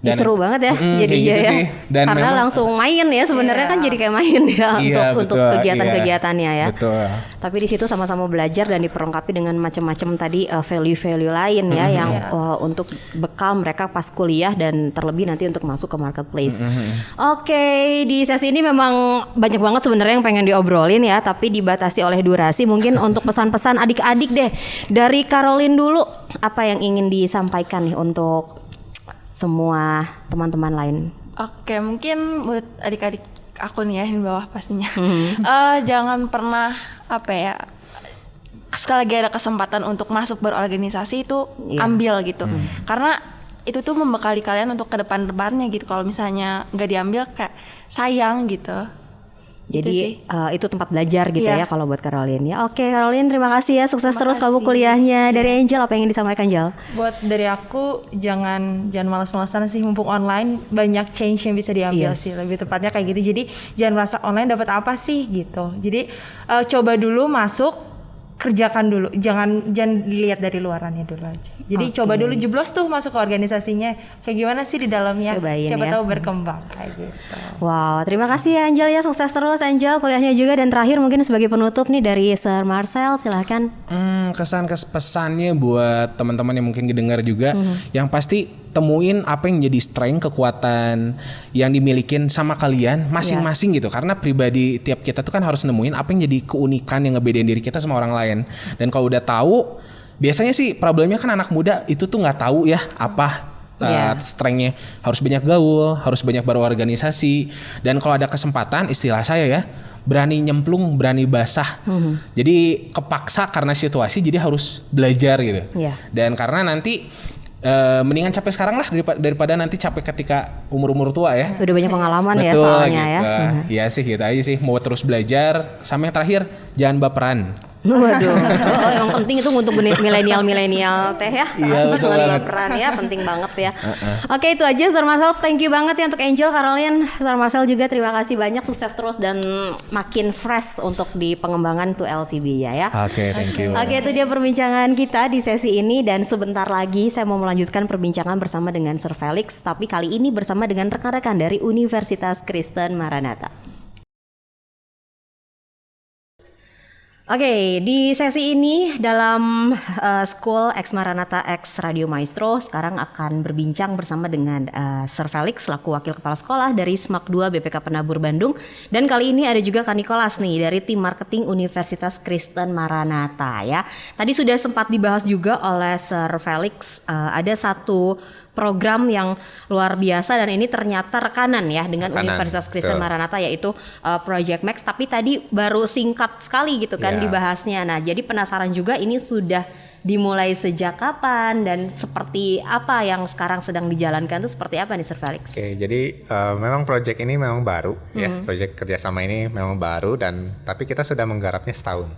Ya, seru banget ya jadi kayak gitu ya. sih. Dan Karena memang- langsung main ya sebenarnya kan jadi kayak main ya Iya, untuk betul, kegiatan-kegiatannya ya. Betul. Tapi di situ sama-sama belajar dan diperlengkapi dengan macam-macam tadi value-value lain ya yang untuk bekal mereka pas kuliah dan terlebih nanti untuk masuk ke marketplace. Oke, di sesi ini memang banyak banget sebenarnya yang pengen diobrolin ya, tapi dibatasi oleh durasi. Mungkin untuk pesan-pesan adik-adik deh dari Caroline dulu, apa yang ingin disampaikan nih untuk semua teman-teman lain? Oke, mungkin buat adik-adik aku nih ya di bawah pastinya. Jangan pernah apa ya, sekali lagi ada kesempatan untuk masuk berorganisasi itu ambil gitu. Karena itu tuh membekali kalian untuk ke depan-depannya gitu. Kalau misalnya nggak diambil kayak sayang gitu. Jadi Gitu sih. itu tempat belajar gitu Iya. ya kalau buat Caroline ya. Oke Caroline, terima kasih ya, sukses terus kamu kuliahnya. Dari Angel apa yang ingin disampaikan Jal? Buat dari aku jangan malas-malasan sih, mumpung online banyak change yang bisa diambil Yes. sih, lebih tepatnya kayak gitu. Jadi jangan merasa online dapat apa sih gitu. Jadi coba dulu masuk, kerjakan dulu, jangan dilihat dari luarannya dulu aja. Jadi coba dulu jeblos tuh masuk ke organisasinya, kayak gimana sih di dalamnya, Cobain siapa ya. tahu berkembang kayak gitu. Wow, terima kasih ya Angel ya, sukses terus Angel kuliahnya juga. Dan terakhir mungkin sebagai penutup nih dari Sir Marcel, silahkan. Pesannya buat teman-teman yang mungkin ngedengar juga, yang pasti temuin apa yang jadi strength, kekuatan yang dimilikin sama kalian masing-masing gitu. Karena pribadi tiap kita tuh kan harus nemuin apa yang jadi keunikan yang ngebedain diri kita sama orang lain. Dan kalau udah tahu, biasanya sih problemnya kan anak muda itu tuh nggak tahu ya apa strength-nya. Harus banyak gaul, harus banyak berorganisasi. Dan kalau ada kesempatan, istilah saya ya, berani nyemplung, berani basah. Jadi kepaksa karena situasi, jadi harus belajar gitu. Iya. Dan karena nanti mendingan capek sekarang lah daripada nanti capek ketika umur-umur tua ya. Udah banyak pengalaman ya Betul, soalnya ya. gitu. Iya sih gitu aja sih. Mau terus belajar. Sama yang terakhir, jangan baperan. Waduh, emang penting itu untuk milenial teh ya. Iya, betul Jangan banget. baperan ya, penting banget ya. Oke, itu aja Sir Marcel, thank you banget ya untuk Angel, Caroline, Sir Marcel juga terima kasih banyak, sukses terus dan makin fresh untuk di pengembangan to LCB ya. Oke, thank you. Oke, itu dia perbincangan kita di sesi ini dan sebentar lagi saya mau melanjutkan perbincangan bersama dengan Sir Felix, tapi kali ini bersama dengan rekan-rekan dari Universitas Kristen Maranatha. Oke, di sesi ini dalam School X Maranatha X Radio Maestro sekarang akan berbincang bersama dengan Sir Felix selaku Wakil Kepala Sekolah dari SMAK 2 BPK Penabur Bandung. Dan kali ini ada juga Kak Nicholas nih dari tim marketing Universitas Kristen Maranatha ya. Tadi sudah sempat dibahas juga oleh Sir Felix, ada satu program yang luar biasa dan ini ternyata rekanan ya dengan Universitas Kristen Maranatha yaitu Project Max, tapi tadi baru singkat sekali gitu kan dibahasnya. Nah, jadi penasaran juga ini sudah dimulai sejak kapan dan seperti apa yang sekarang sedang dijalankan itu seperti apa nih Sir Felix? Oke, jadi memang project ini memang baru ya, project kerjasama ini memang baru dan tapi kita sudah menggarapnya setahun.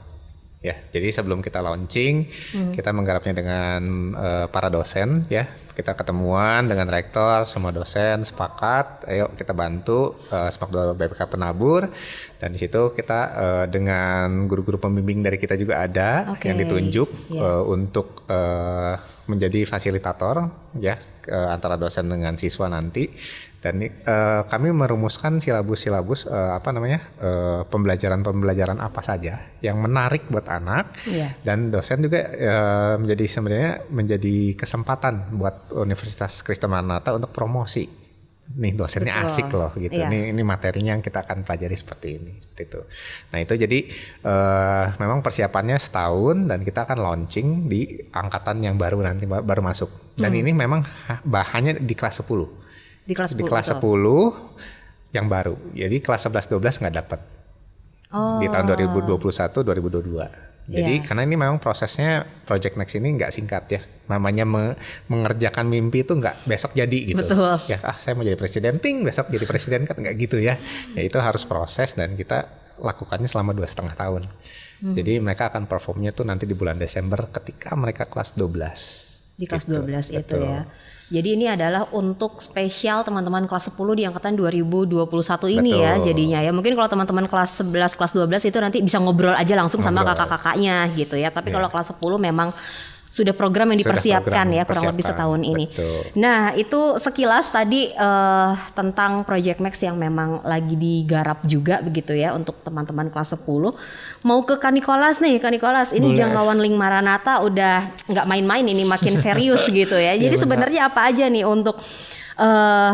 Ya, jadi sebelum kita launching, kita menggarapnya dengan para dosen ya. Kita ketemuan dengan rektor, semua dosen sepakat, ayo kita bantu SMAK 2 BPK Penabur. Dan di situ kita dengan guru-guru pembimbing dari kita juga ada yang ditunjuk untuk menjadi fasilitator ya antara dosen dengan siswa nanti. Dan kami merumuskan silabus pembelajaran apa saja yang menarik buat anak dan dosen juga menjadi kesempatan buat Universitas Kristen Maranatha untuk promosi. Nih dosennya asik loh gitu. Ini materinya yang kita akan pelajari seperti ini, seperti itu. Nah itu jadi memang persiapannya setahun dan kita akan launching di angkatan yang baru nanti baru masuk. Dan ini memang bahannya di kelas 10. Di kelas 10, di kelas 10 yang baru. Jadi kelas 11-12 nggak dapat. Di tahun 2021-2022. Jadi karena ini memang prosesnya Project Next ini nggak singkat ya. Namanya mengerjakan mimpi itu nggak besok jadi gitu. Betul. Ya saya mau jadi presiden, besok jadi presiden kan nggak gitu ya. Ya itu harus proses dan kita lakukannya selama 2,5 tahun. Jadi mereka akan performnya tuh nanti di bulan Desember ketika mereka kelas 12. Di kelas Gitu, 12 itu betul. ya. Jadi ini adalah untuk spesial teman-teman kelas 10 di angkatan 2021 ini Betul. ya jadinya ya. Mungkin kalau teman-teman kelas 11, kelas 12 itu nanti bisa ngobrol aja langsung sama Ngobrol. kakak-kakaknya gitu ya. Tapi Iya. kalau kelas 10 memang sudah program yang Sudah dipersiapkan program ya kurang lebih persiapan, setahun ini. betul. Nah itu sekilas tadi tentang Project Max yang memang lagi digarap juga begitu ya untuk teman-teman kelas 10. Mau ke Kak Nicholas nih, Kak Nicholas ini jangkauan link Maranatha udah nggak main-main ini makin serius gitu ya. Jadi sebenarnya apa aja nih untuk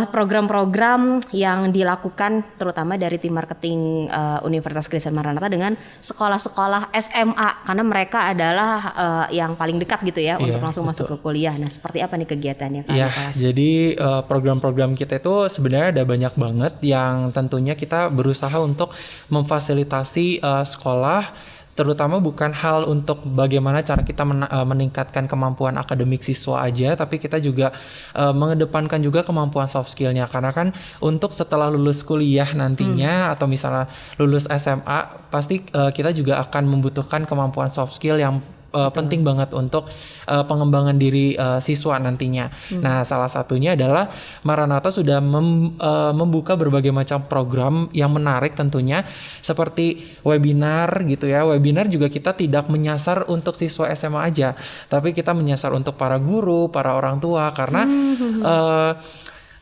program-program yang dilakukan terutama dari tim marketing Universitas Kristen Maranatha dengan sekolah-sekolah SMA karena mereka adalah yang paling dekat gitu ya untuk langsung masuk ke kuliah. Nah, seperti apa nih kegiatannya Kak Iya, Nicholas? jadi program-program kita itu sebenarnya ada banyak banget yang tentunya kita berusaha untuk memfasilitasi sekolah, terutama bukan hal untuk bagaimana cara kita meningkatkan kemampuan akademik siswa aja, tapi kita juga mengedepankan juga kemampuan soft skillnya, karena kan untuk setelah lulus kuliah nantinya atau misalnya lulus SMA pasti kita juga akan membutuhkan kemampuan soft skill yang penting banget untuk pengembangan diri siswa nantinya. Nah, salah satunya adalah Maranatha sudah membuka berbagai macam program yang menarik tentunya, seperti webinar gitu ya. Webinar juga kita tidak menyasar untuk siswa SMA aja, tapi kita menyasar untuk para guru, para orang tua, karena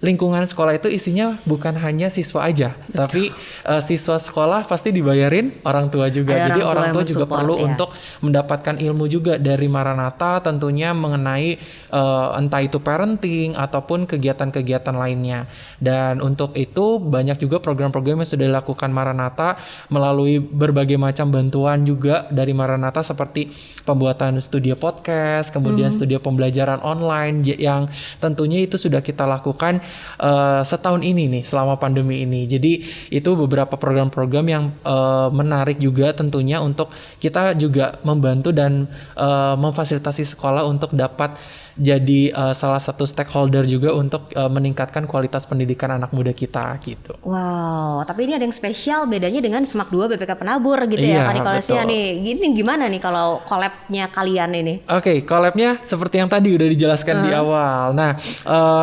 lingkungan sekolah itu isinya bukan hanya siswa aja, tapi siswa sekolah pasti dibayarin orang tua juga. Ada Jadi orang tua yang juga mensupport perlu ya. untuk mendapatkan ilmu juga dari Maranatha tentunya mengenai entah itu parenting ataupun kegiatan-kegiatan lainnya. Dan untuk itu banyak juga program-program yang sudah dilakukan Maranatha melalui berbagai macam bantuan juga dari Maranatha, seperti pembuatan studio podcast, kemudian studio pembelajaran online yang tentunya itu sudah kita lakukan setahun ini nih selama pandemi ini. Jadi itu beberapa program-program yang menarik juga tentunya untuk kita juga membantu dan memfasilitasi sekolah untuk dapat jadi salah satu stakeholder juga untuk meningkatkan kualitas pendidikan anak muda kita gitu. Wow, tapi ini ada yang spesial bedanya dengan SMAK 2 BPK Penabur gitu ya Iya, Kak Nicholasnya betul. nih. Gini gimana nih kalau collab-nya kalian ini? Oke, collab-nya seperti yang tadi udah dijelaskan di awal. Nah,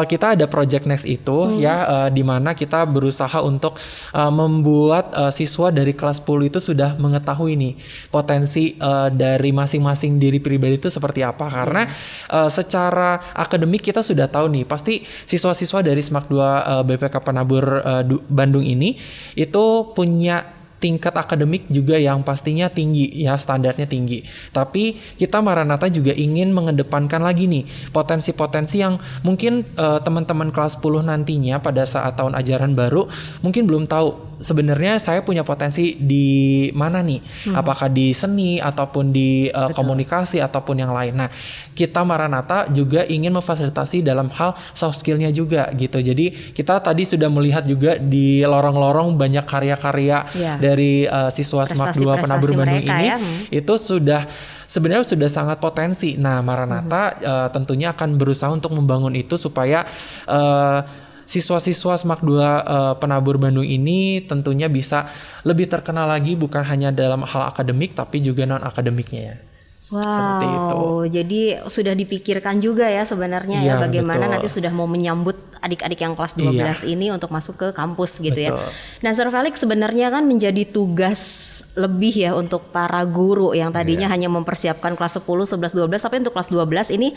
kita ada Project Next itu ya, di mana kita berusaha untuk membuat siswa dari kelas 10 itu sudah mengetahui nih potensi dari masing-masing diri pribadi itu seperti apa. Karena secara akademik kita sudah tahu nih, pasti siswa-siswa dari SMAK 2 BPK Penabur Bandung ini itu punya tingkat akademik juga yang pastinya tinggi ya, standarnya tinggi. Tapi kita Maranatha juga ingin mengedepankan lagi nih potensi-potensi yang mungkin teman-teman kelas 10 nantinya pada saat tahun ajaran baru mungkin belum tahu sebenarnya saya punya potensi di mana nih, apakah di seni ataupun di komunikasi ataupun yang lain. Nah, kita Maranatha juga ingin memfasilitasi dalam hal soft skillnya juga gitu. Jadi kita tadi sudah melihat juga di lorong-lorong banyak karya-karya dari siswa SMAK 2 Penabur Bandung mereka ini ya. itu sebenarnya sudah sangat potensi. Nah, Maranatha tentunya akan berusaha untuk membangun itu supaya siswa-siswa SMAK 2 Penabur Bandung ini tentunya bisa lebih terkenal lagi, bukan hanya dalam hal akademik tapi juga non akademiknya ya. Seperti itu. Wow, jadi sudah dipikirkan juga ya sebenarnya ya Iya, bagaimana betul. nanti sudah mau menyambut adik-adik yang kelas 12 ini untuk masuk ke kampus gitu ya. Betul. Nah, Sir Felix sebenarnya kan menjadi tugas lebih ya untuk para guru yang tadinya hanya mempersiapkan kelas 10, 11, 12, tapi untuk kelas 12 ini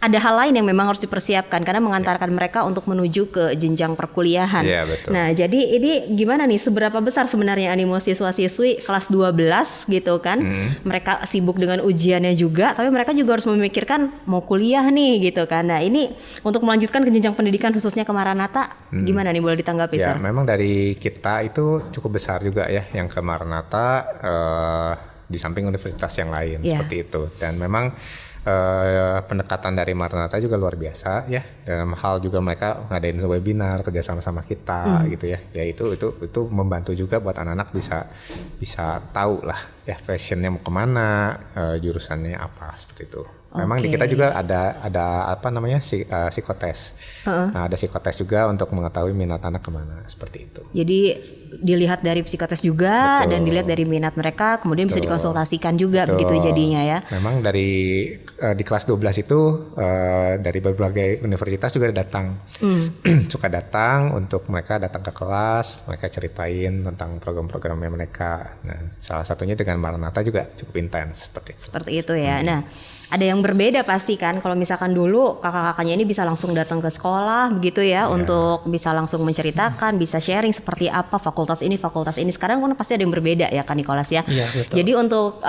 ada hal lain yang memang harus dipersiapkan karena mengantarkan mereka untuk menuju ke jenjang perkuliahan. Iya, betul. Nah, jadi ini gimana nih, seberapa besar sebenarnya animo siswa-siswi kelas 12 gitu kan? Mereka sibuk dengan ujiannya juga, tapi mereka juga harus memikirkan mau kuliah nih gitu kan. Nah, ini untuk melanjutkan ke jenjang pendidikan khususnya ke Maranatha, gimana nih, boleh ditanggapi, Ya, Sir? memang dari kita itu cukup besar juga ya yang ke Maranatha di samping universitas yang lain seperti itu. Dan memang pendekatan dari Maranatha juga luar biasa ya, dalam hal juga mereka ngadain webinar kerja sama kita gitu ya. Ya itu membantu juga buat anak-anak bisa tahu lah ya passionnya mau kemana, jurusannya apa seperti itu. Memang di kita juga ada apa namanya psikotes. Nah, ada psikotes juga untuk mengetahui minat anak kemana, seperti itu. Jadi dilihat dari psikotes juga. Betul. Dan dilihat dari minat mereka, kemudian bisa dikonsultasikan juga. Betul. Begitu jadinya ya. Memang di kelas 12 itu dari berbagai universitas juga datang. Suka datang untuk mereka datang ke kelas, mereka ceritain tentang program-programnya mereka. Nah, salah satunya dengan Maranatha juga cukup intens seperti itu. Seperti itu ya. Nah, ada yang berbeda pasti kan kalau misalkan dulu kakak-kakaknya ini bisa langsung datang ke sekolah begitu ya, untuk bisa langsung menceritakan, bisa sharing seperti apa fakultas ini. Sekarang kan pasti ada yang berbeda ya kan Nicholas ya. Iya, betul. Jadi untuk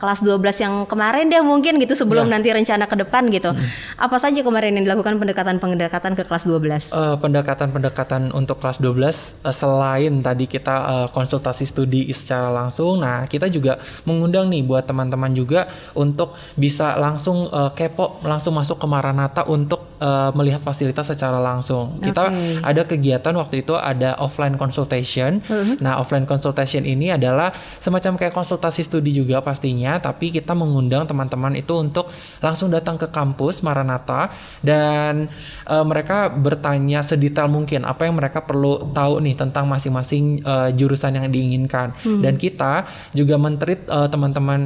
kelas 12 yang kemarin deh mungkin gitu sebelum nanti rencana ke depan gitu. Apa saja kemarin yang dilakukan pendekatan ke kelas 12? Pendekatan untuk kelas 12 selain tadi kita konsultasi studi secara langsung, nah kita juga mengundang nih buat teman-teman juga untuk bisa langsung kepo, langsung masuk ke Maranatha untuk melihat fasilitas secara langsung. Kita ada kegiatan waktu itu ada offline consultation. Nah, offline consultation ini adalah semacam kayak konsultasi studi juga pastinya, tapi kita mengundang teman-teman itu untuk langsung datang ke kampus Maranatha dan mereka bertanya sedetail mungkin apa yang mereka perlu tahu nih tentang masing-masing jurusan yang diinginkan. Dan kita juga men-treat teman-teman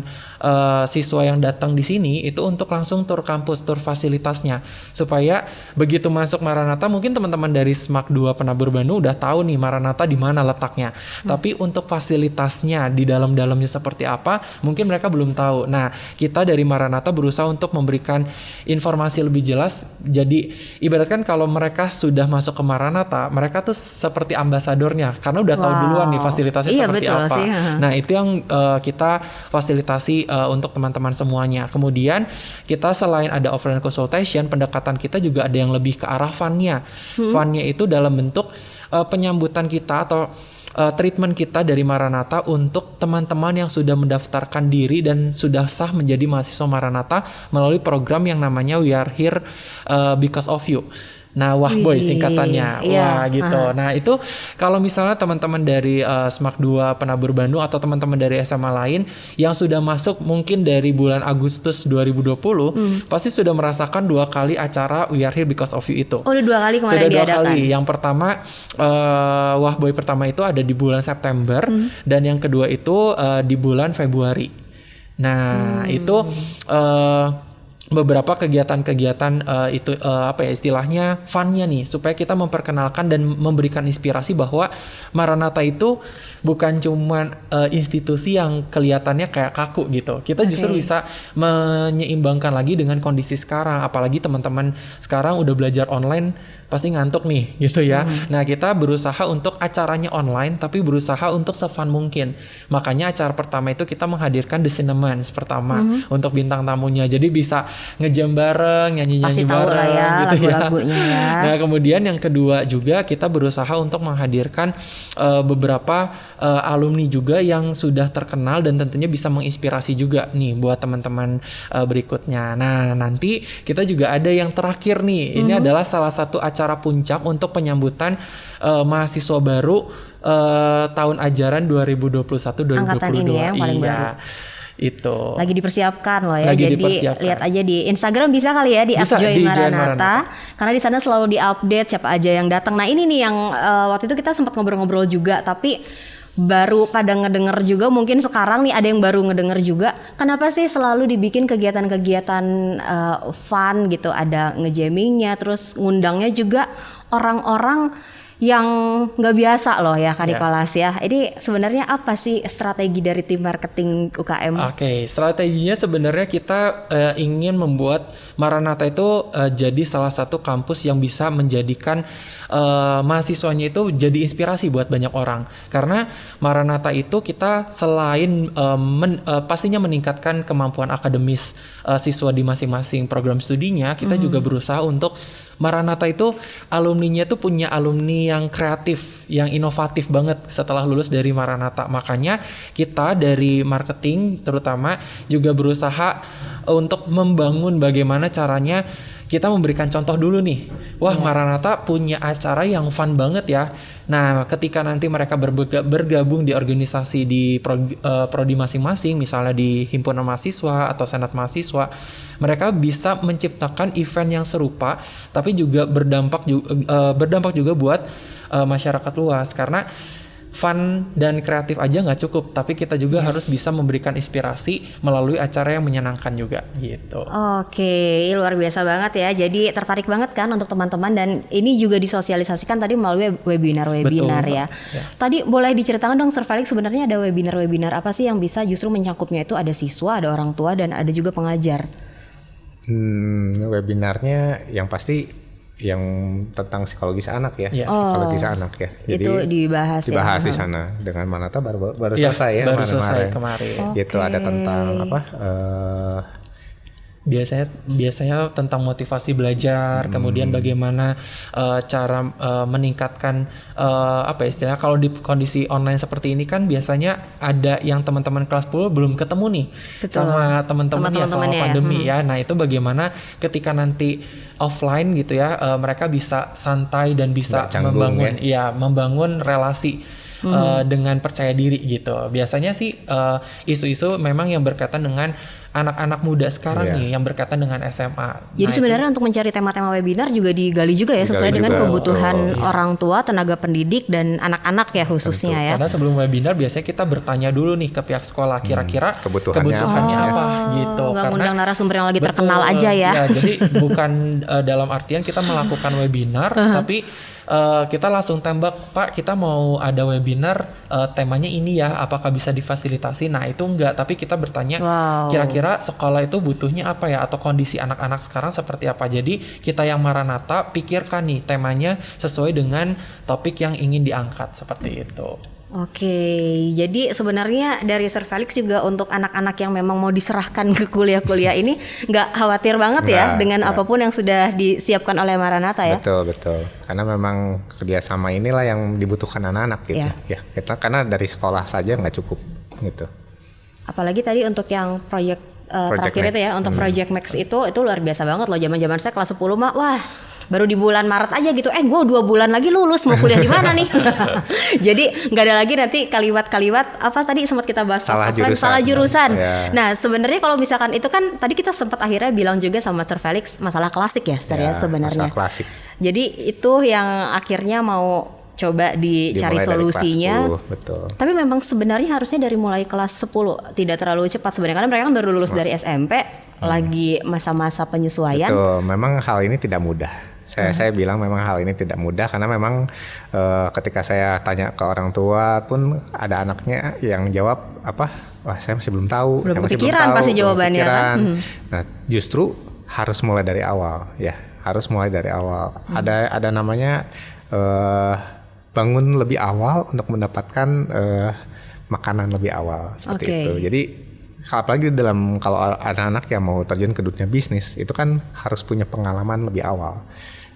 siswa yang datang di sini itu untuk langsung tur kampus, tur fasilitasnya, supaya begitu masuk Maranatha mungkin teman-teman dari SMAK 2 Penabur Bandung udah tahu nih Maranatha di mana letaknya. Tapi untuk fasilitasnya di dalam-dalamnya seperti apa mungkin mereka belum tahu. Nah, kita dari Maranatha berusaha untuk memberikan informasi lebih jelas. Jadi ibaratkan kalau mereka sudah masuk ke Maranatha, mereka tuh seperti ambasadornya karena udah tahu duluan nih fasilitasnya seperti betul apa. sih. Nah, itu yang kita fasilitasi untuk teman-teman semuanya. Kemudian kita selain ada offline consultation, pendekatan kita juga ada yang lebih ke arah fun-nya. Fun-nya itu dalam bentuk penyambutan kita atau treatment kita dari Maranatha untuk teman-teman yang sudah mendaftarkan diri dan sudah sah menjadi mahasiswa Maranatha melalui program yang namanya We Are Here Because of You. Nah, Wahboy singkatannya. Wah, gitu. Nah, itu kalau misalnya teman-teman dari SMAK 2 Penabur Bandung atau teman-teman dari SMA lain yang sudah masuk mungkin dari bulan Agustus 2020, pasti sudah merasakan 2 kali acara We Are Here Because of You itu. Oh, udah 2 kali kemarin sudah 2 diadakan. kali. Yang pertama Wahboy pertama itu ada di bulan September dan yang kedua itu di bulan Februari. Nah, itu beberapa kegiatan-kegiatan itu apa ya istilahnya fun-nya nih supaya kita memperkenalkan dan memberikan inspirasi bahwa Maranatha itu bukan cuman institusi yang kelihatannya kayak kaku gitu. Kita justru bisa menyeimbangkan lagi dengan kondisi sekarang, apalagi teman-teman sekarang udah belajar online pasti ngantuk nih gitu ya. Nah, kita berusaha untuk acaranya online tapi berusaha untuk se-fun mungkin. Makanya acara pertama itu kita menghadirkan The Cinnamons pertama untuk bintang tamunya. Jadi bisa ngejam bareng, nyanyi-nyanyi bareng ya, gitu ya. lagu-lagunya ya. Nah, kemudian yang kedua juga kita berusaha untuk menghadirkan beberapa alumni juga yang sudah terkenal dan tentunya bisa menginspirasi juga nih buat teman-teman berikutnya. Nah, nanti kita juga ada yang terakhir nih. Ini adalah salah satu acara puncak untuk penyambutan mahasiswa baru tahun ajaran 2021-2022. Angkatan ini ya, yang paling baru. Itu Lagi dipersiapkan loh ya. Lagi Jadi dipersiapkan. lihat aja di Instagram bisa kali ya di Bisa, @join di Join Maranatha. Maranatha. Karena di sana selalu diupdate siapa aja yang datang. Nah, ini nih yang waktu itu kita sempat ngobrol-ngobrol juga tapi baru pada ngedenger juga, mungkin sekarang nih ada yang baru ngedenger juga. Kenapa sih selalu dibikin kegiatan-kegiatan fun gitu, ada ngejammingnya, terus ngundangnya juga orang-orang yang nggak biasa loh ya Kak Nicholas ya. Ini sebenarnya apa sih strategi dari tim marketing UKM? Oke, strateginya sebenarnya kita ingin membuat Maranatha itu jadi salah satu kampus yang bisa menjadikan mahasiswanya itu jadi inspirasi buat banyak orang. Karena Maranatha itu kita selain pastinya meningkatkan kemampuan akademis siswa di masing-masing program studinya, kita juga berusaha untuk Maranatha itu alumninya itu punya alumni yang kreatif, yang inovatif banget setelah lulus dari Maranatha. Makanya kita dari marketing terutama juga berusaha untuk membangun bagaimana caranya kita memberikan contoh dulu nih. Wah, Maranatha punya acara yang fun banget ya. Nah, ketika nanti mereka bergabung di organisasi di prodi masing-masing, misalnya di himpunan mahasiswa atau senat mahasiswa, mereka bisa menciptakan event yang serupa, tapi juga berdampak juga buat masyarakat luas. Karena fun dan kreatif aja nggak cukup, tapi kita juga harus bisa memberikan inspirasi melalui acara yang menyenangkan juga gitu. Oke, luar biasa banget ya. Jadi tertarik banget kan untuk teman-teman, dan ini juga disosialisasikan tadi melalui webinar ya. Tadi boleh diceritakan dong Sir Felix, sebenarnya ada webinar apa sih yang bisa justru mencangkupnya itu ada siswa, ada orang tua, dan ada juga pengajar? Webinarnya yang pasti yang tentang psikologis anak ya, psikologis anak ya. Jadi itu dibahas di sana dengan Maranatha baru selesai ya, baru selesai kemarin. Itu ada tentang apa? Biasanya tentang motivasi belajar, kemudian bagaimana cara meningkatkan apa istilahnya, kalau di kondisi online seperti ini kan biasanya ada yang teman-teman kelas 10 belum ketemu nih sama teman-temannya selama pandemi ya. Nah, itu bagaimana ketika nanti offline gitu ya, mereka bisa santai dan bisa membangun relasi dengan percaya diri gitu. Biasanya sih isu-isu memang yang berkaitan dengan anak-anak muda sekarang nih, yang berkaitan dengan SMA. Jadi sebenarnya untuk mencari tema-tema webinar juga digali juga ya, sesuai dengan kebutuhan orang tua, tenaga pendidik, dan anak-anak ya khususnya ya. Karena sebelum webinar biasanya kita bertanya dulu nih ke pihak sekolah, kira-kira kebutuhannya apa gitu. Nggak ngundang narasumber yang lagi terkenal aja ya. Jadi bukan dalam artian kita melakukan webinar, tapi kita langsung tembak, Pak, kita mau ada webinar, temanya ini ya, apakah bisa difasilitasi? Nah, itu enggak, tapi kita bertanya kira-kira sekolah itu butuhnya apa ya, atau kondisi anak-anak sekarang seperti apa. Jadi kita yang Maranatha pikirkan nih temanya sesuai dengan topik yang ingin diangkat, seperti itu. Oke, jadi sebenarnya dari Sir Felix juga untuk anak-anak yang memang mau diserahkan ke kuliah-kuliah ini nggak khawatir banget dengan apapun yang sudah disiapkan oleh Maranatha ya. Betul. Karena memang kerjasama inilah yang dibutuhkan anak-anak gitu. Ya, kita karena dari sekolah saja nggak cukup gitu. Apalagi tadi untuk yang proyek terakhir itu ya, untuk Project Max itu luar biasa banget loh. Zaman-zaman saya kelas 10 mah, wah, baru di bulan Maret aja gitu, gue 2 bulan lagi lulus, mau kuliah di mana nih? Jadi nggak ada lagi nanti kaliwat-kaliwat apa tadi sempat kita bahas salah jurusan. Nah, sebenarnya kalau misalkan itu kan tadi kita sempat akhirnya bilang juga sama Sir Felix masalah klasik ya, sebenarnya. Masalah klasik. Jadi itu yang akhirnya mau coba dicari solusinya. Betul. Tapi memang sebenarnya harusnya dari mulai kelas 10, tidak terlalu cepat sebenarnya, karena mereka kan baru lulus dari SMP, lagi masa-masa penyesuaian. Betul, memang hal ini tidak mudah. Saya bilang memang hal ini tidak mudah, karena memang ketika saya tanya ke orang tua pun ada anaknya yang jawab apa, wah saya masih belum tahu. Belum kepikiran pasti jawabannya kan. Nah, justru harus mulai dari awal ya, harus mulai dari awal. Ada namanya bangun lebih awal untuk mendapatkan makanan lebih awal seperti itu. Jadi apalagi kalau anak-anak yang mau terjun ke dunia bisnis itu kan harus punya pengalaman lebih awal.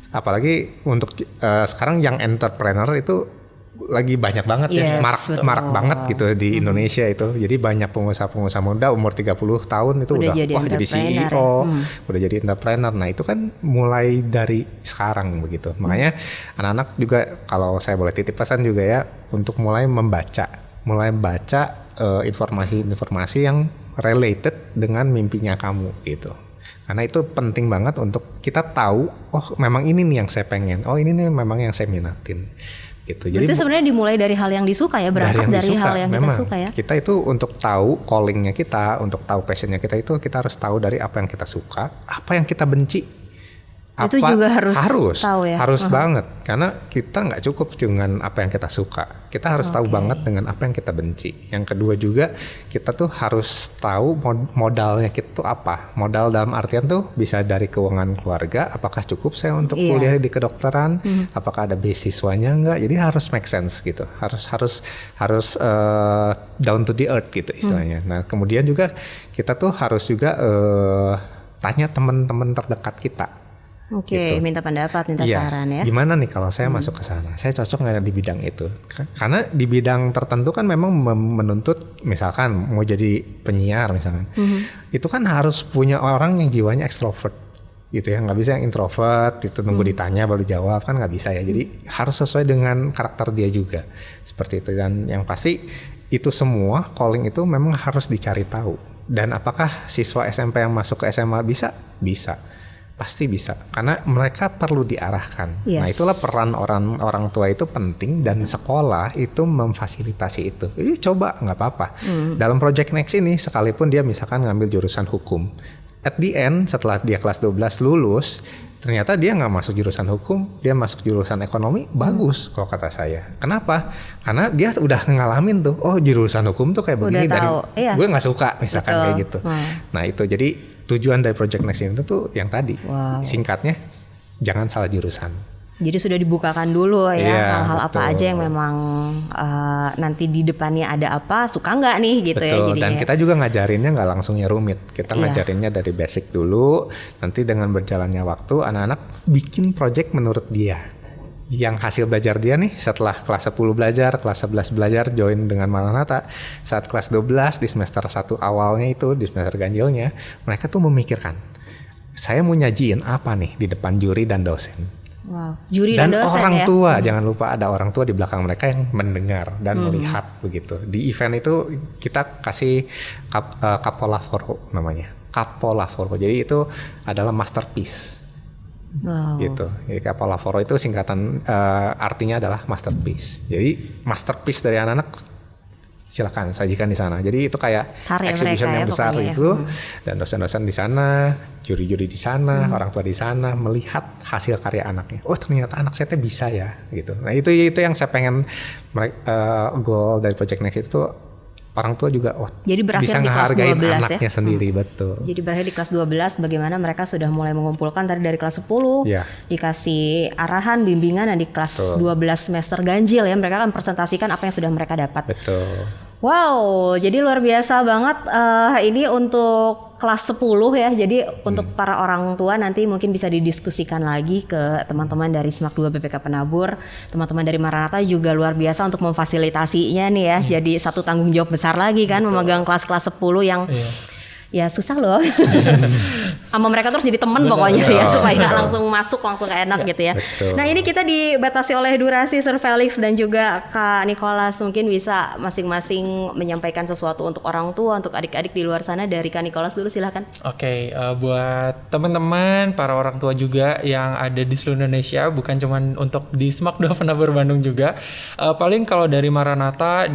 Apalagi untuk sekarang yang entrepreneur itu lagi banyak banget ya, marak banget gitu di Indonesia itu. Jadi banyak pengusaha-pengusaha muda umur 30 tahun itu udah jadi CEO, udah jadi entrepreneur. Nah, itu kan mulai dari sekarang begitu. Makanya anak-anak juga, kalau saya boleh titip pesan juga ya, untuk mulai baca informasi-informasi yang related dengan mimpinya kamu gitu. Karena itu penting banget untuk kita tahu, oh memang ini nih yang saya pengen, oh ini nih memang yang saya minatin gitu. Jadi sebenarnya dimulai dari hal yang disuka ya, berangkat dari hal yang kita suka ya. Kita itu untuk tahu callingnya kita, untuk tahu passionnya kita itu kita harus tahu dari apa yang kita suka, apa yang kita benci. Itu juga harus tahu ya. Harus banget, karena kita nggak cukup dengan apa yang kita suka. Kita harus tahu banget dengan apa yang kita benci. Yang kedua juga kita tuh harus tahu modalnya kita tuh apa. Modal dalam artian tuh bisa dari keuangan keluarga. Apakah cukup saya untuk kuliah di kedokteran? Apakah ada beasiswanya nggak? Jadi harus make sense gitu. Harus down to the earth gitu istilahnya. Nah, kemudian juga kita tuh harus juga tanya teman-teman terdekat kita. Oke, minta pendapat, minta Iya, saran ya. gimana nih kalau saya masuk ke sana? Saya cocok nggak di bidang itu? Karena di bidang tertentu kan memang menuntut, misalkan mau jadi penyiar misalkan, itu kan harus punya orang yang jiwanya ekstrovert, gitu ya. Nggak bisa yang introvert, itu nunggu ditanya baru jawab, kan nggak bisa ya. Jadi harus sesuai dengan karakter dia juga, seperti itu. Dan yang pasti itu semua calling itu memang harus dicari tahu. Dan apakah siswa SMP yang masuk ke SMA bisa? Bisa. Pasti bisa, karena mereka perlu diarahkan. Yes. Nah, itulah peran orang tua itu penting, dan sekolah itu memfasilitasi itu. Coba, nggak apa-apa. Dalam Project Next ini, sekalipun dia misalkan ngambil jurusan hukum, at the end setelah dia kelas 12 lulus, ternyata dia nggak masuk jurusan hukum, dia masuk jurusan ekonomi, bagus kalau kata saya. Kenapa? Karena dia udah ngalamin tuh, oh jurusan hukum tuh kayak begini, dari iya. gue nggak suka misalkan kayak gitu. Nah itu jadi tujuan dari Project Next itu tuh yang tadi, singkatnya jangan salah jurusan. Jadi sudah dibukakan dulu ya, Iya, hal-hal apa betul. aja yang memang nanti di depannya ada apa, suka nggak nih gitu ya Betul, jadinya. dan kita juga ngajarinnya nggak langsung ya rumit. Kita Iya. ngajarinnya dari basic dulu, nanti dengan berjalannya waktu anak-anak bikin project menurut dia. Yang hasil belajar dia nih setelah kelas 10 belajar, kelas 11 belajar, join dengan Maranatha. Saat kelas 12 di semester 1 awalnya itu, di semester ganjilnya, mereka tuh memikirkan, saya mau nyajiin apa nih di depan juri dan dosen. Wow. Juri dan dosen orang ya. tua, jangan lupa ada orang tua di belakang mereka yang mendengar dan melihat begitu. Di event itu kita kasih Kapolavoro namanya. Kapolavoro. Jadi itu adalah masterpiece. Wow. Gitu. Jadi Kapolavoro itu singkatan artinya adalah masterpiece. Jadi masterpiece dari anak-anak silakan sajikan di sana. Jadi itu kayak Karya exhibition mereka yang ya besar pokoknya. itu, dan dosen-dosen di sana, juri-juri di sana, orang tua di sana melihat hasil karya anaknya. Oh ternyata anak saya tuh bisa ya, gitu. Nah itu yang saya pengen goal dari Project Next itu, orang tua juga Jadi berakhir bisa di kelas ngehargain 12 ya? anaknya sendiri, betul. Jadi berakhir di kelas 12 bagaimana mereka sudah mulai mengumpulkan tadi dari kelas 10 Iya. dikasih arahan, bimbingan, dan di kelas 12 semester ganjil ya mereka akan presentasikan apa yang sudah mereka dapat. Betul. Wow, jadi luar biasa banget ini untuk kelas 10 ya. Jadi untuk para orang tua nanti mungkin bisa didiskusikan lagi ke teman-teman dari SMAK 2 BPK Penabur. Teman-teman dari Maranatha juga luar biasa untuk memfasilitasinya nih ya. Jadi satu tanggung jawab besar lagi kan memegang kelas-kelas 10 yang ya susah loh. Sama mereka terus jadi teman pokoknya ya supaya langsung masuk langsung enak gitu ya. Betul. Nah ini kita dibatasi oleh durasi, Sir Felix dan juga Kak Nicholas, mungkin bisa masing-masing menyampaikan sesuatu untuk orang tua, untuk adik-adik di luar sana. Dari Kak Nicholas dulu silahkan. Oke, buat teman-teman, para orang tua juga yang ada di seluruh Indonesia, bukan cuman untuk di SMAK 2 Penabur Bandung juga. Paling kalau dari Maranatha,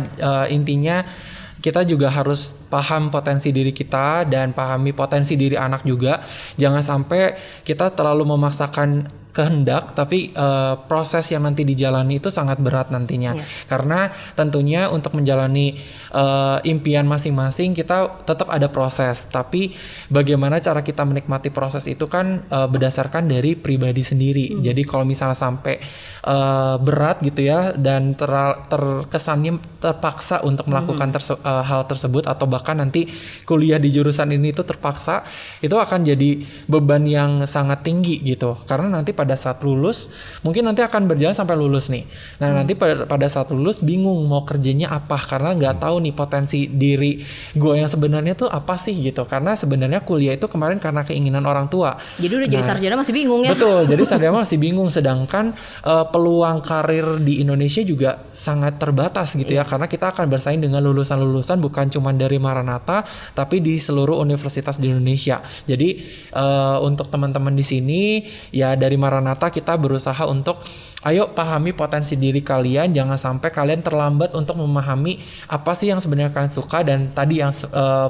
intinya kita juga harus paham potensi diri kita dan pahami potensi diri anak juga. Jangan sampai kita terlalu memaksakan kehendak, tapi proses yang nanti dijalani itu sangat berat nantinya. Karena tentunya untuk menjalani impian masing-masing kita tetap ada proses. Tapi bagaimana cara kita menikmati proses itu kan berdasarkan dari pribadi sendiri. Jadi kalau misalnya sampai berat gitu ya dan terkesannya terpaksa untuk melakukan hal tersebut, atau bahkan nanti kuliah di jurusan ini itu terpaksa, itu akan jadi beban yang sangat tinggi gitu. Karena nanti pada saat lulus, mungkin nanti akan berjalan sampai lulus nih. Nah nanti pada saat lulus bingung mau kerjanya apa, karena nggak tahu nih potensi diri gue yang sebenarnya tuh apa sih gitu. Karena sebenarnya kuliah itu kemarin karena keinginan orang tua. Jadi udah jadi sarjana masih bingung ya. Betul, jadi sarjana masih bingung. Sedangkan peluang karir di Indonesia juga sangat terbatas gitu ya. Karena kita akan bersaing dengan lulusan-lulusan bukan cuma dari Maranatha, tapi di seluruh universitas di Indonesia. Jadi untuk teman-teman di sini ya dari Maranatha kita berusaha untuk ayo pahami potensi diri kalian, jangan sampai kalian terlambat untuk memahami apa sih yang sebenarnya kalian suka, dan tadi yang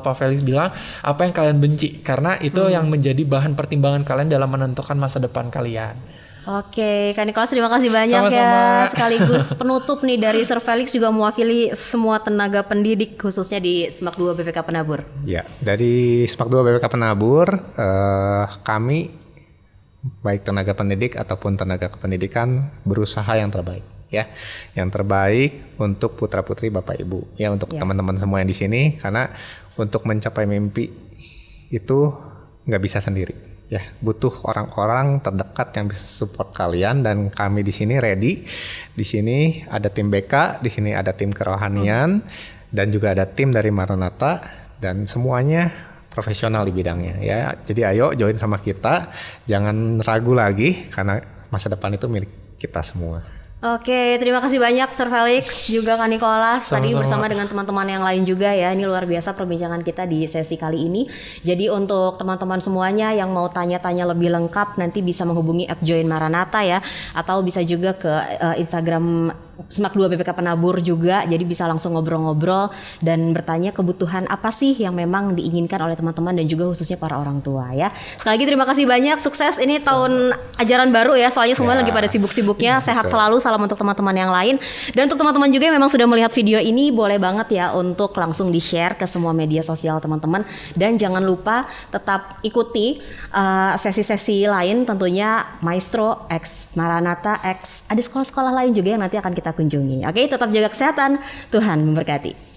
Pak Felix bilang apa yang kalian benci, karena itu yang menjadi bahan pertimbangan kalian dalam menentukan masa depan kalian. Oke, Kak Nicholas terima kasih banyak Sama-sama. ya. Sekaligus penutup nih dari Sir Felix juga mewakili semua tenaga pendidik khususnya di SMAK 2 BPK Penabur. Ya, dari SMAK 2 BPK Penabur, kami baik tenaga pendidik ataupun tenaga kependidikan berusaha yang terbaik ya. Yang terbaik untuk putra-putri Bapak Ibu ya, untuk teman-teman semua yang di sini, karena untuk mencapai mimpi itu nggak bisa sendiri. ya butuh orang-orang terdekat yang bisa support kalian, dan kami di sini ready. Di sini ada tim BK, di sini ada tim kerohanian, dan juga ada tim dari Maranatha, dan semuanya profesional di bidangnya ya. Jadi ayo join sama kita, jangan ragu lagi karena masa depan itu milik kita semua. Oke, terima kasih banyak Sir Felix, juga Kak Nicholas tadi bersama dengan teman-teman yang lain juga ya. Ini luar biasa perbincangan kita di sesi kali ini. Jadi untuk teman-teman semuanya yang mau tanya-tanya lebih lengkap nanti bisa menghubungi @joinmaranatha ya, atau bisa juga ke Instagram SMAK 2 BPK Penabur juga. Jadi bisa langsung ngobrol-ngobrol dan bertanya kebutuhan apa sih yang memang diinginkan oleh teman-teman dan juga khususnya para orang tua ya. Sekali lagi terima kasih banyak, sukses ini tahun ajaran baru ya. Soalnya semua lagi pada sibuk-sibuknya. Sehat selalu, salam untuk teman-teman yang lain. Dan untuk teman-teman juga yang memang sudah melihat video ini, boleh banget ya untuk langsung di-share ke semua media sosial teman-teman. Dan jangan lupa tetap ikuti sesi-sesi lain, tentunya Maestro X Maranatha X, ada sekolah-sekolah lain juga yang nanti akan kita kunjungi. Oke, tetap jaga kesehatan. Tuhan memberkati.